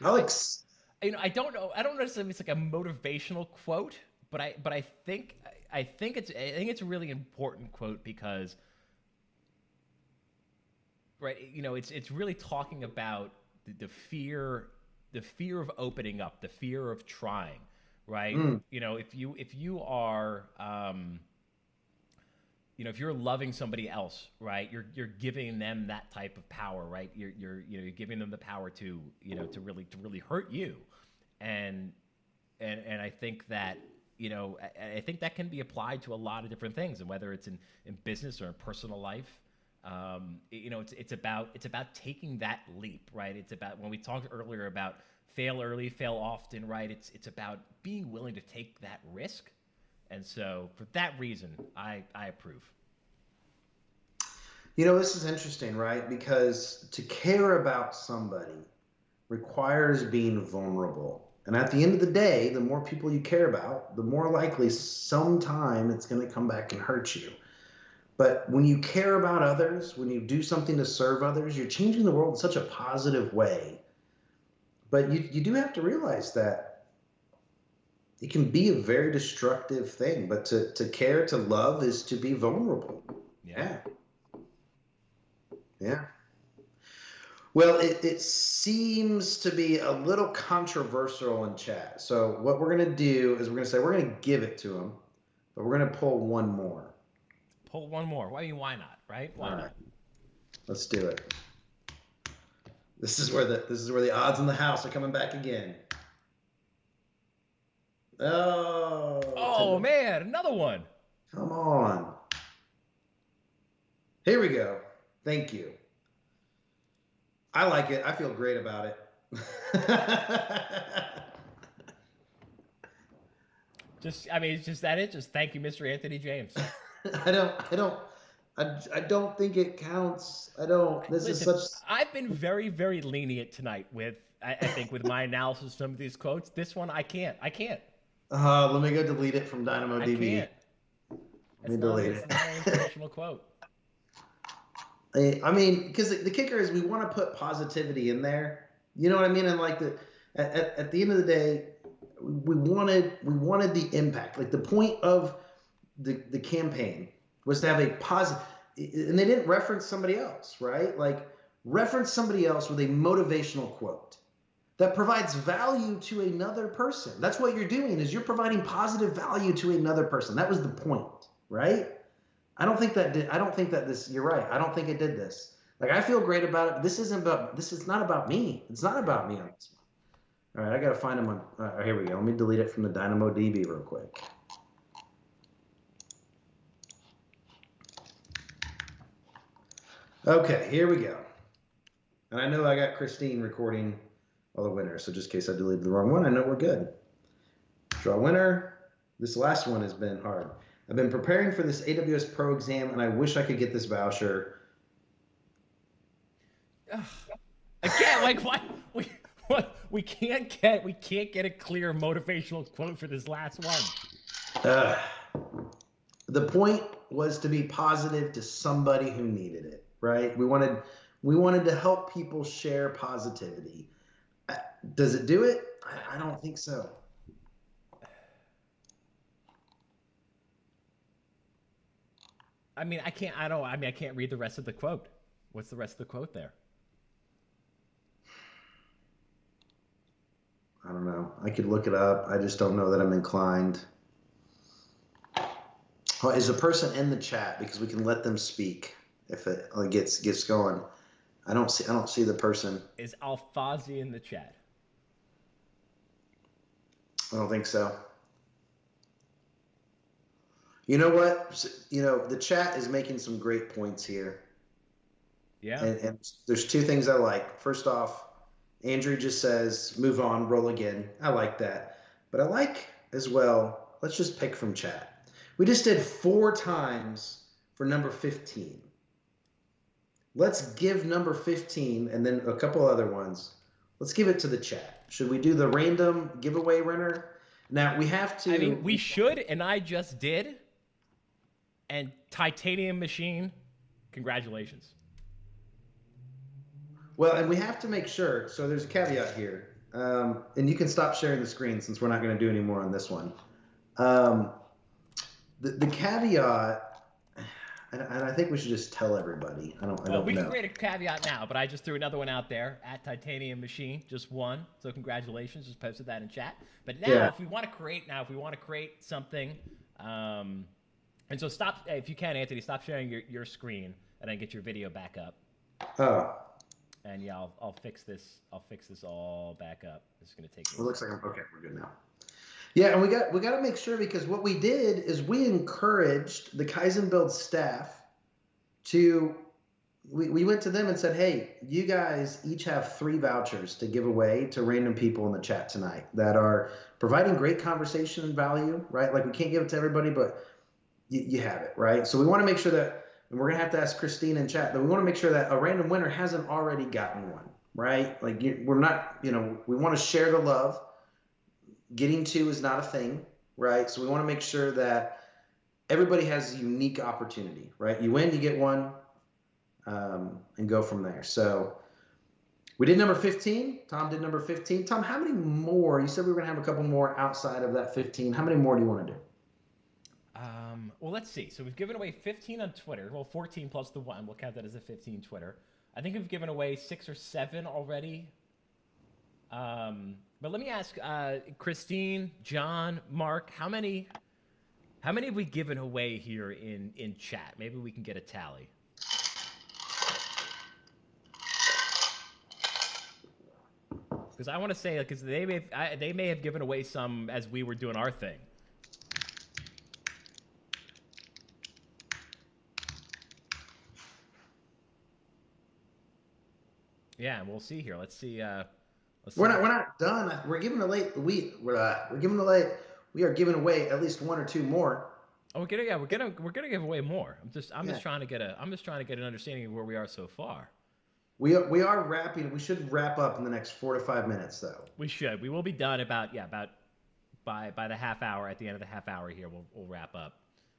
Alex. I don't know. I don't necessarily if it's like a motivational quote, but I think it's a really important quote because right, it's really talking about the fear of opening up, the fear of trying, right? Mm. If you are if you're loving somebody else, right, you're giving them that type of power, right? You're giving them the power to to really hurt you, and I think that I think that can be applied to a lot of different things, and whether it's in business or in personal life. It's about taking that leap, right? It's about when we talked earlier about fail early, fail often, right? It's about being willing to take that risk. And so for that reason, I approve. This is interesting, right? Because to care about somebody requires being vulnerable. And at the end of the day, the more people you care about, the more likely sometime it's going to come back and hurt you. But when you care about others, when you do something to serve others, you're changing the world in such a positive way. But you do have to realize that it can be a very destructive thing. But to care, to love is to be vulnerable. Yeah. Yeah. Well, it seems to be a little controversial in chat. So what we're going to do is we're going to say we're going to give it to them, but we're going to pull one more. Pull one more. I mean, why not, right? Why not? Let's do it. This is where the odds in the house are coming back again. Oh man, another one. Come on. Here we go. Thank you. I like it. I feel great about it. It's just that it. Just thank you, Mr. Anthony James. I don't think it counts. I don't. Listen, I've been very, very lenient tonight with I think with my analysis of some of these quotes. This one I can't. Let me go delete it from DynamoDB. I can't. Let me delete it. It's not an inspirational quote. I mean, because the kicker is we want to put positivity in there. You know what I mean? And like at the end of the day, we wanted the impact. Like the point of the campaign was to have a positive, and they didn't reference somebody else, right? Like reference somebody else with a motivational quote that provides value to another person. That's what you're doing, is you're providing positive value to another person. That was the point, right? I don't think that this, you're right. I don't think it did this. Like, I feel great about it. This is not about me. It's not about me on this one. All right, I got to find them on, here we go. Let me delete it from the DynamoDB real quick. Okay, here we go. And I know I got Christine recording all the winners, so just in case I deleted the wrong one, I know we're good. Draw winner. This last one has been hard. I've been preparing for this AWS Pro exam, and I wish I could get this voucher. Again, like what? we can't get a clear motivational quote for this last one. Uh, the point was to be positive to somebody who needed it, right? We wanted to help people share positivity. Does it do it? I don't think so. I mean, I can't. I don't. I mean, I can't read the rest of the quote. What's the rest of the quote there? I don't know. I could look it up. I just don't know that I'm inclined. Oh, is a person in the chat because we can let them speak if it gets going. I don't see the person. Is Alfazi in the chat? I don't think so. You know what? The chat is making some great points here. Yeah. And there's two things I like. First off, Andrew just says, move on, roll again. I like that. But I like as well, let's just pick from chat. We just did 4 times for number 15. Let's give number 15 and then a couple other ones. Let's give it to the chat. Should we do the random giveaway winner? Now we have to. I mean, we should, and I just did. And Titanium Machine, congratulations. Well, and we have to make sure. So there's a caveat here, and you can stop sharing the screen since we're not going to do any more on this one. The caveat, and I think we should just tell everybody. I don't know. We can create a caveat now, but I just threw another one out there at Titanium Machine, just one. So congratulations, just posted that in chat. But now, if we want to create something, and so stop if you can, Anthony, stop sharing your screen and then get your video back up. Oh. And yeah, I'll fix this. I'll fix this all back up. It's gonna take. It looks like okay. We're good now. Yeah, and we got to make sure because what we did is we encouraged the Kysen Build staff to. We went to them and said, hey, you guys each have 3 vouchers to give away to random people in the chat tonight that are providing great conversation and value, right? Like we can't give it to everybody, but you have it, right? So we want to make sure that. And we're going to have to ask Christine in chat, but we want to make sure that a random winner hasn't already gotten one, right? Like we're not, we want to share the love. Getting 2 is not a thing, right? So we want to make sure that everybody has a unique opportunity, right? You win, you get 1, and go from there. So we did number 15. Tom did number 15. Tom, how many more? You said we were going to have a couple more outside of that 15. How many more do you want to do? Well, let's see. So we've given away 15 on Twitter. Well, 14 plus the 1. We'll count that as a 15 Twitter. I think we've given away 6 or 7 already. But let me ask Christine, John, Mark, how many have we given away here in chat? Maybe we can get a tally. Because I want to say, because they may have given away some as we were doing our thing. Yeah, and we'll see here. Let's see. We're not done. We're giving away. We are giving away at least 1 or 2 more. Oh, we're gonna give away more. I'm just trying to get an understanding of where we are so far. We are wrapping. We should wrap up in the next 4 to 5 minutes, though. We should. We will be done about by the half hour. At the end of the half hour here, we'll wrap up.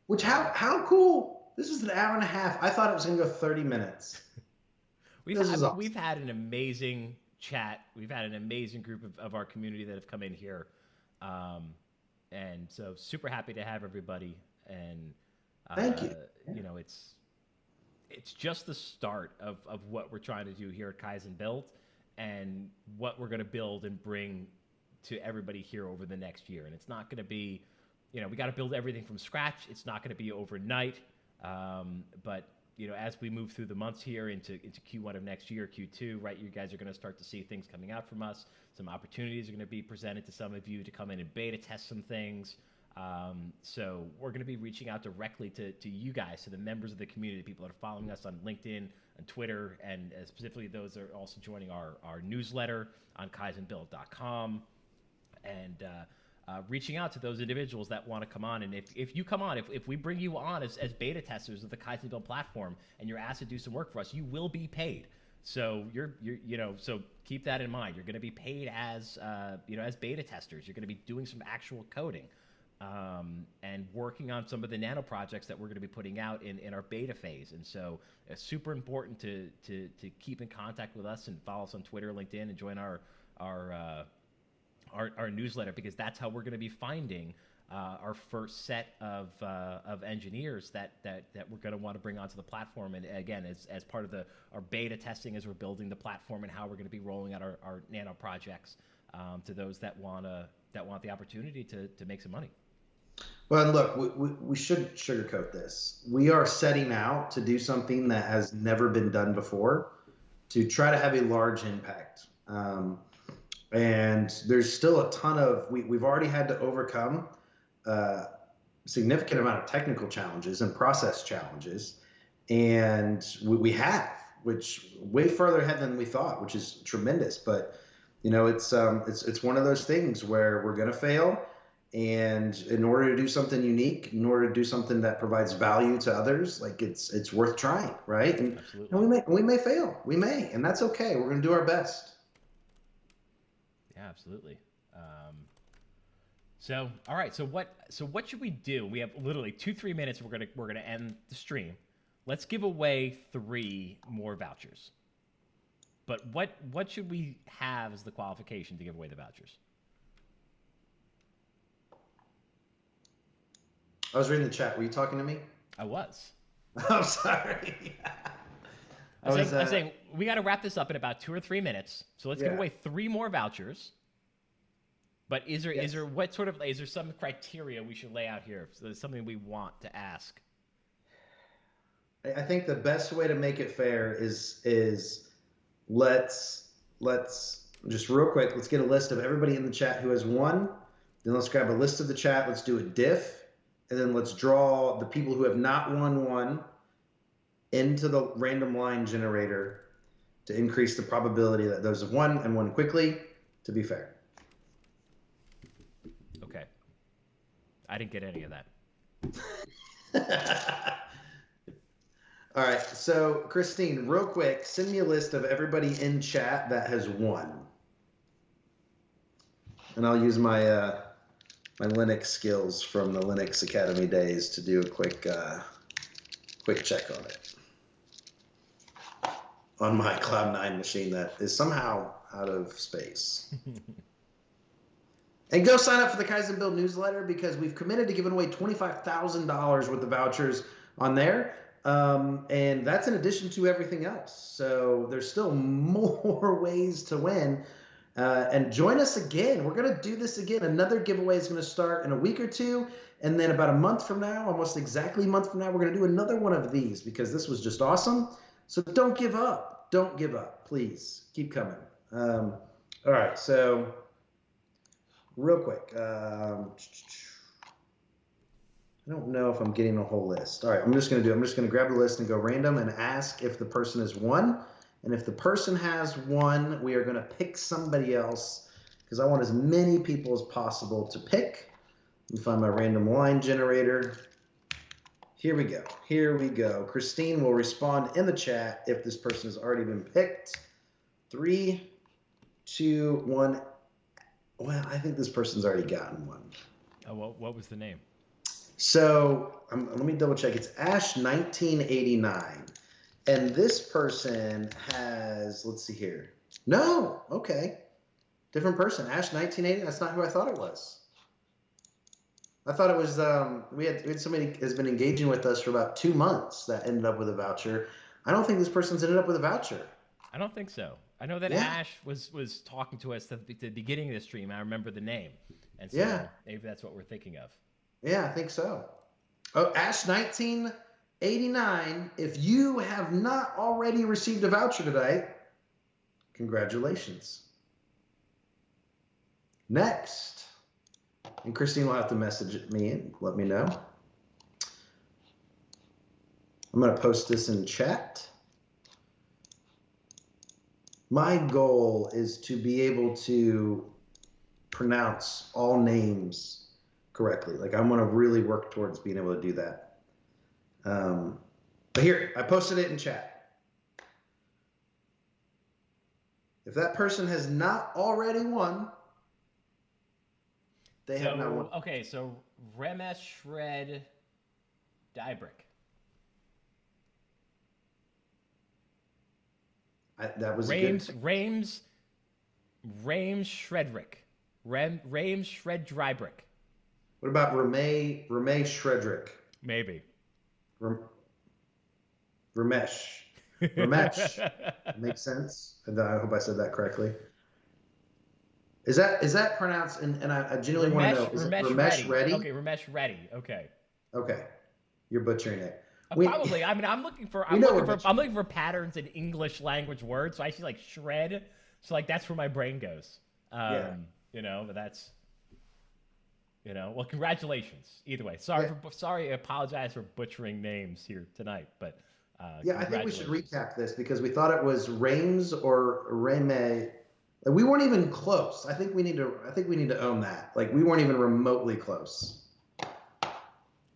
Which how cool! This is an hour and a half. I thought it was gonna go 30 minutes. We've had an amazing chat. We've had an amazing group of our community that have come in here, and so super happy to have everybody. And thank you. It's just the start of what we're trying to do here at Kysen Build, and what we're going to build and bring to everybody here over the next year. And it's not going to be, we got to build everything from scratch. It's not going to be overnight, but as we move through the months here into Q1 of next year, Q2, right, you guys are going to start to see things coming out from us. Some opportunities are going to be presented to some of you to come in and beta test some things. So we're going to be reaching out directly to you guys, to the members of the community, people that are following us on LinkedIn and Twitter, and specifically those that are also joining our newsletter on KaizenBuild.com, and reaching out to those individuals that want to come on. And if you come on, if we bring you on as beta testers of the Kysen Build platform and you're asked to do some work for us, you will be paid. So so keep that in mind. You're going to be paid as as beta testers. You're going to be doing some actual coding, and working on some of the nano projects that we're going to be putting out in our beta phase. And so it's super important to keep in contact with us and follow us on Twitter, LinkedIn, and join our newsletter, because that's how we're going to be finding our first set of engineers that we're going to want to bring onto the platform. And again, as part of our beta testing, as we're building the platform and how we're going to be rolling out our nano projects to those that want the opportunity to make some money. Well, and look, we shouldn't sugarcoat this. We are setting out to do something that has never been done before, to try to have a large impact. And there's still a ton of, we've already had to overcome significant amount of technical challenges and process challenges. And we have, which way further ahead than we thought, which is tremendous. But, it's one of those things where we're going to fail. And in order to do something unique, in order to do something that provides value to others, like it's worth trying, right? And we may fail, and that's okay. We're going to do our best. Yeah, absolutely. So all right, so what should we do? We have literally 2-3 minutes. We're gonna end the stream. Let's give away 3 more vouchers. But what should we have as the qualification to give away the vouchers? I was reading the chat. Were you talking to me? I was. I'm sorry. I'm saying we got to wrap this up in about 2 or 3 minutes. So let's give away 3 more vouchers. But is there some criteria we should lay out here? So there's something we want to ask. I think the best way to make it fair is let's just real quick, let's get a list of everybody in the chat who has won. Then let's grab a list of the chat. Let's do a diff. And then let's draw the people who have not won one into the random line generator to increase the probability that those have won and won quickly, to be fair. Okay. I didn't get any of that. All right. So, Christine, real quick, send me a list of everybody in chat that has won. And I'll use my my Linux skills from the Linux Academy days to do a quick check on it on my Cloud9 machine that is somehow out of space. And go sign up for the Kysen Build newsletter, because we've committed to giving away $25,000 worth of vouchers on there. And that's in addition to everything else. So there's still more ways to win. And join us again. We're going to do this again. Another giveaway is going to start in a week or 2. And then about a month from now, almost exactly a month from now, we're going to do another one of these, because this was just awesome. So don't give up. Don't give up. Please keep coming. All right. So real quick. I don't know if I'm getting a whole list. All right. I'm just going to grab the list and go random and ask if the person has won. And if the person has won, we are going to pick somebody else, because I want as many people as possible to pick. Let me find my random line generator. Here we go. Here we go. Christine will respond in the chat if this person has already been picked. 3, 2, 1. Well, I think this person's already gotten one. Oh, what was the name? So let me double check. It's Ash1989. And this person has, let's see here. No, okay. Different person. Ash1980. That's not who I thought it was. I thought it was, we had somebody has been engaging with us for about 2 months that ended up with a voucher. I don't think this person's ended up with a voucher. I don't think so. I know that Ash was talking to us at the beginning of the stream. I remember the name. And so maybe that's what we're thinking of. Yeah, I think so. Oh, Ash1989, if you have not already received a voucher today, congratulations. Next. And Christine will have to message me and let me know. I'm going to post this in chat. My goal is to be able to pronounce all names correctly. Like, I'm going to really work towards being able to do that. But here, I posted it in chat. If that person has not already won, they have not won. So okay, so Remesh Shred Diebrick. That was a good Rames pick. Rames Rames Shredrick. Rames Shred Drybrick. What about Ramey Shredrick? Maybe. Ram, Ramesh. Ramesh. Makes sense. I hope I said that correctly. Is that pronounced? And I genuinely want to know. Is it Ramesh Ramesh Reddy. Reddy? Okay, Ramesh Reddy. Okay. Okay, you're butchering it. We Probably. I mean, I'm looking for we know we're butchering. I'm looking for patterns in English language words. So I see like shred. So like that's where my brain goes. Yeah. But that's well, congratulations. Either way, sorry. I apologize for butchering names here tonight, but Yeah, I think we should congratulations. recap this because we thought it was Rames or Rame. We weren't even close. I think we need to own that. Like we weren't even remotely close.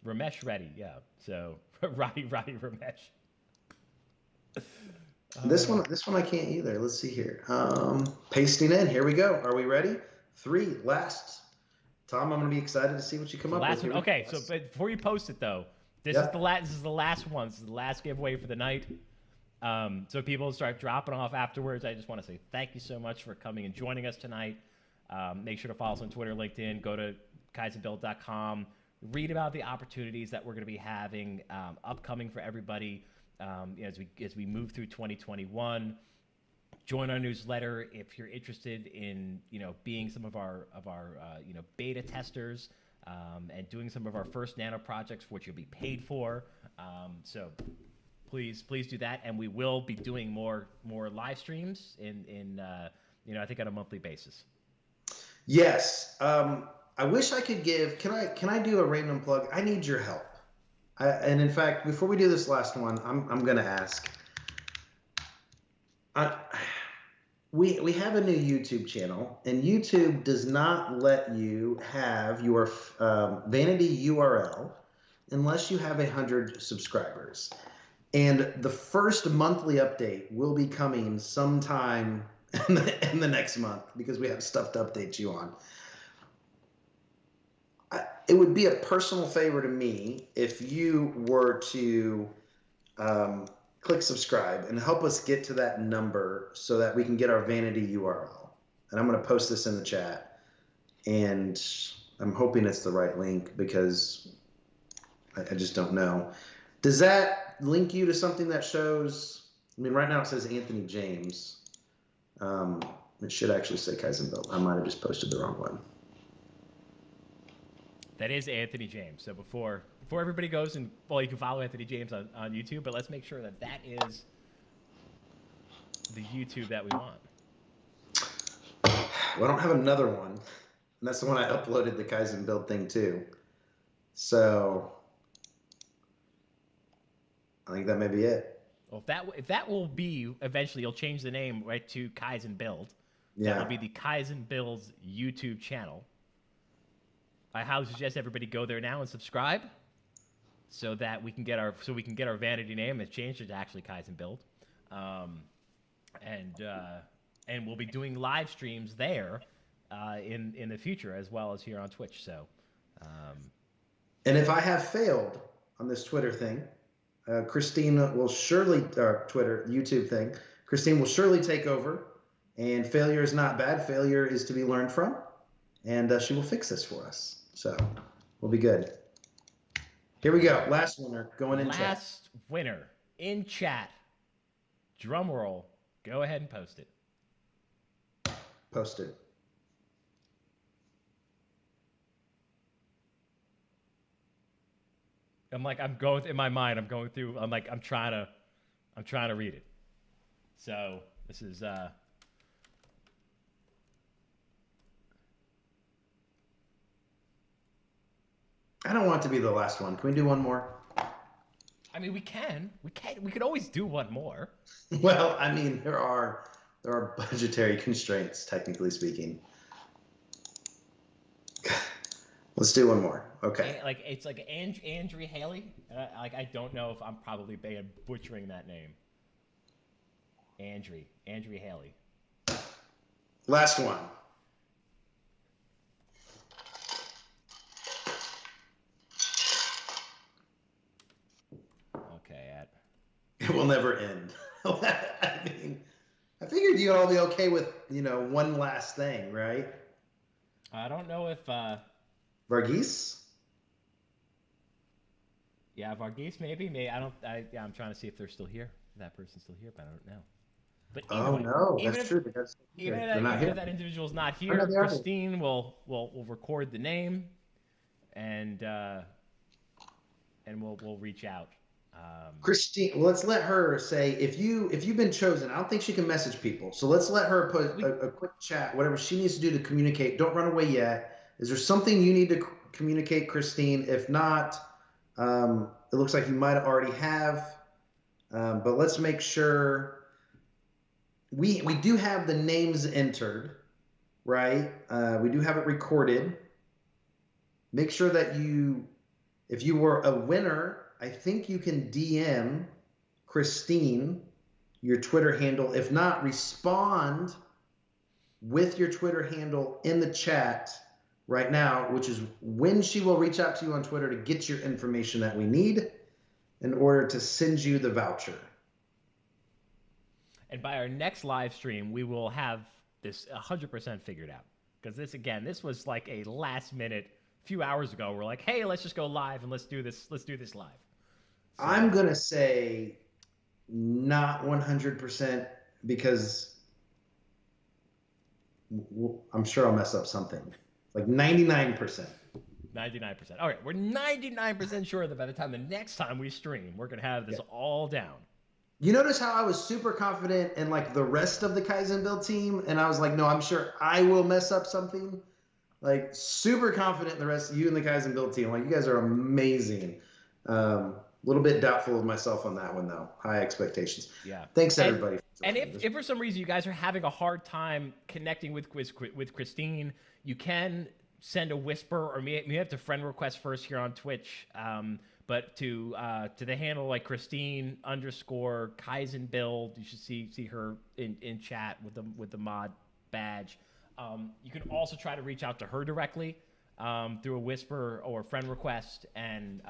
Ramesh Reddy, yeah. So Roddy Ramesh. This one I can't either. Let's see here. Pasting in. Here we go. Are we ready? Three. Last. Tom, I'm gonna be excited to see what you come up Last with. one. Okay, so but before you post it though, this is the last one. This is the last giveaway for the night. So people start dropping off afterwards. I just want to say thank you so much for coming and joining us tonight. Make sure to follow us on Twitter, LinkedIn. Go to kysenbuild.com. Read about the opportunities that we're going to be having upcoming for everybody as we move through 2021. Join our newsletter if you're interested in being some of our beta testers and doing some of our first nano projects, which you'll be paid for. So please do that, and we will be doing more live streams in I think on a monthly basis. Yes. I wish I could give. Can I do a random plug? I need your help. And in fact, before we do this last one, I'm going to ask. We have a new YouTube channel, and YouTube does not let you have your vanity URL unless you have 100 subscribers. And the first monthly update will be coming sometime in the next month because we have stuff to update you on. It would be a personal favor to me if you were to click subscribe and help us get to that number so that we can get our vanity URL. And I'm going to post this in the chat. And I'm hoping it's the right link because I just don't know. Does that link you to something that shows? I mean, right now it says Anthony James. It should actually say Kysen Build. I might have just posted the wrong one. That is Anthony James. So before everybody goes and you can follow Anthony James on YouTube, but let's make sure that is the YouTube that we want. Well, I don't have another one, and that's the one I uploaded the Kysen Build thing to. So I think that may be it. Well, if that will be eventually, you'll change the name right to Kysen Build. Yeah. That will be the Kysen Build's YouTube channel. I highly suggest everybody go there now and subscribe, so that we can get our vanity name. It's changed to actually Kysen Build, and we'll be doing live streams there in the future as well as here on Twitch. So, and if I have failed on this Twitter thing, Christine will surely YouTube thing. Christine will surely take over, and failure is not bad. Failure is to be learned from, and she will fix this for us. So we'll be good. Here we go. Last winner going in chat. Last winner in chat. Drum roll. Go ahead and post it. Posted. I'm going in my mind. I'm going through. I'm trying to read it. So this is. I don't want it to be the last one. Can we do one more? I mean, we can. We could always do one more. Well, I mean, there are budgetary constraints, technically speaking. Let's do one more. Okay. It's like Andrew Haley. I don't know if I'm probably butchering that name. Andrew Haley. Last one. Okay. It will never end. I mean, I figured you'd all be okay with, one last thing, right? I don't know if. Varghese? Yeah, Varghese maybe. Maybe I don't. Yeah, I'm trying to see if they're still here. If that person's still here, but I don't know. But either Oh, way, no, even that's if true. They're not even if here. that individual's not Oh, no, here, they are here. Christine will record the name, and we'll reach out. Christine, well, let's let her say if you've been chosen. I don't think she can message people, so let's let her put We a quick chat, whatever she needs to do to communicate. Don't run away yet. Is there something you need to communicate, Christine? If not, it looks like you might already have, but let's make sure we do have the names entered, right? We do have it recorded. Make sure that if you were a winner, I think you can DM Christine your Twitter handle. If not, respond with your Twitter handle in the chat right now, which is when she will reach out to you on Twitter to get your information that we need in order to send you the voucher. And by our next live stream, we will have this 100% figured out. Because this was like a last minute, few hours ago. We're like, hey, let's just go live and let's do this live. So, I'm gonna say not 100% because I'm sure I'll mess up something. Like 99%. 99%. All right, we're 99% sure that by the time the next time we stream, we're gonna have this all down. You notice how I was super confident in like the rest of the Kysen Build team, and I was like, no, I'm sure I will mess up something. Like super confident in the rest of you and the Kysen Build team. Like you guys are amazing. A little bit doubtful of myself on that one though. High expectations. Yeah. Thanks everybody. And if for some reason you guys are having a hard time connecting with Christine, you can send a whisper or you have to friend request first here on Twitch. But to the handle like Christine _ Kysen Build, you should see her in chat with the mod badge. You can also try to reach out to her directly through a whisper or friend request, and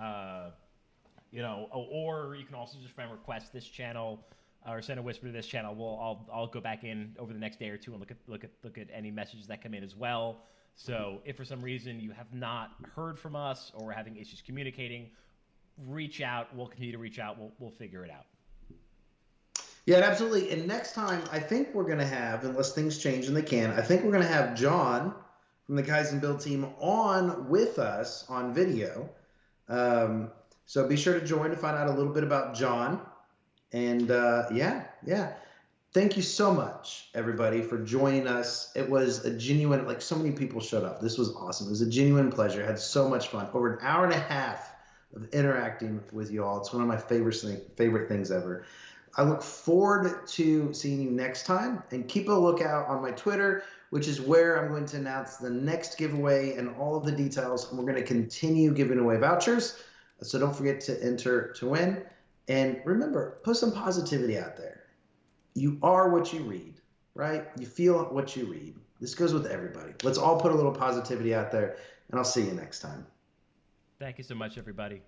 or you can also just friend request this channel or send a whisper to this channel. I'll go back in over the next day or two and look at any messages that come in as well. So if for some reason you have not heard from us or we're having issues communicating, reach out. We'll continue to reach out. We'll figure it out. Yeah, absolutely. And next time, I think we're going to have, unless things change and they can, I think we're going to have John from the Kysen Build team on with us on video. So be sure to join to find out a little bit about John. And yeah. Thank you so much, everybody, for joining us. It was a genuine, like so many people showed up. This was awesome. It was a genuine pleasure. I had so much fun. Over an hour and a half of interacting with you all. It's one of my favorite things ever. I look forward to seeing you next time, and keep a lookout on my Twitter, which is where I'm going to announce the next giveaway and all of the details. And we're going to continue giving away vouchers. So don't forget to enter to win. And remember, put some positivity out there. You are what you read, right? You feel what you read. This goes with everybody. Let's all put a little positivity out there, and I'll see you next time. Thank you so much, everybody.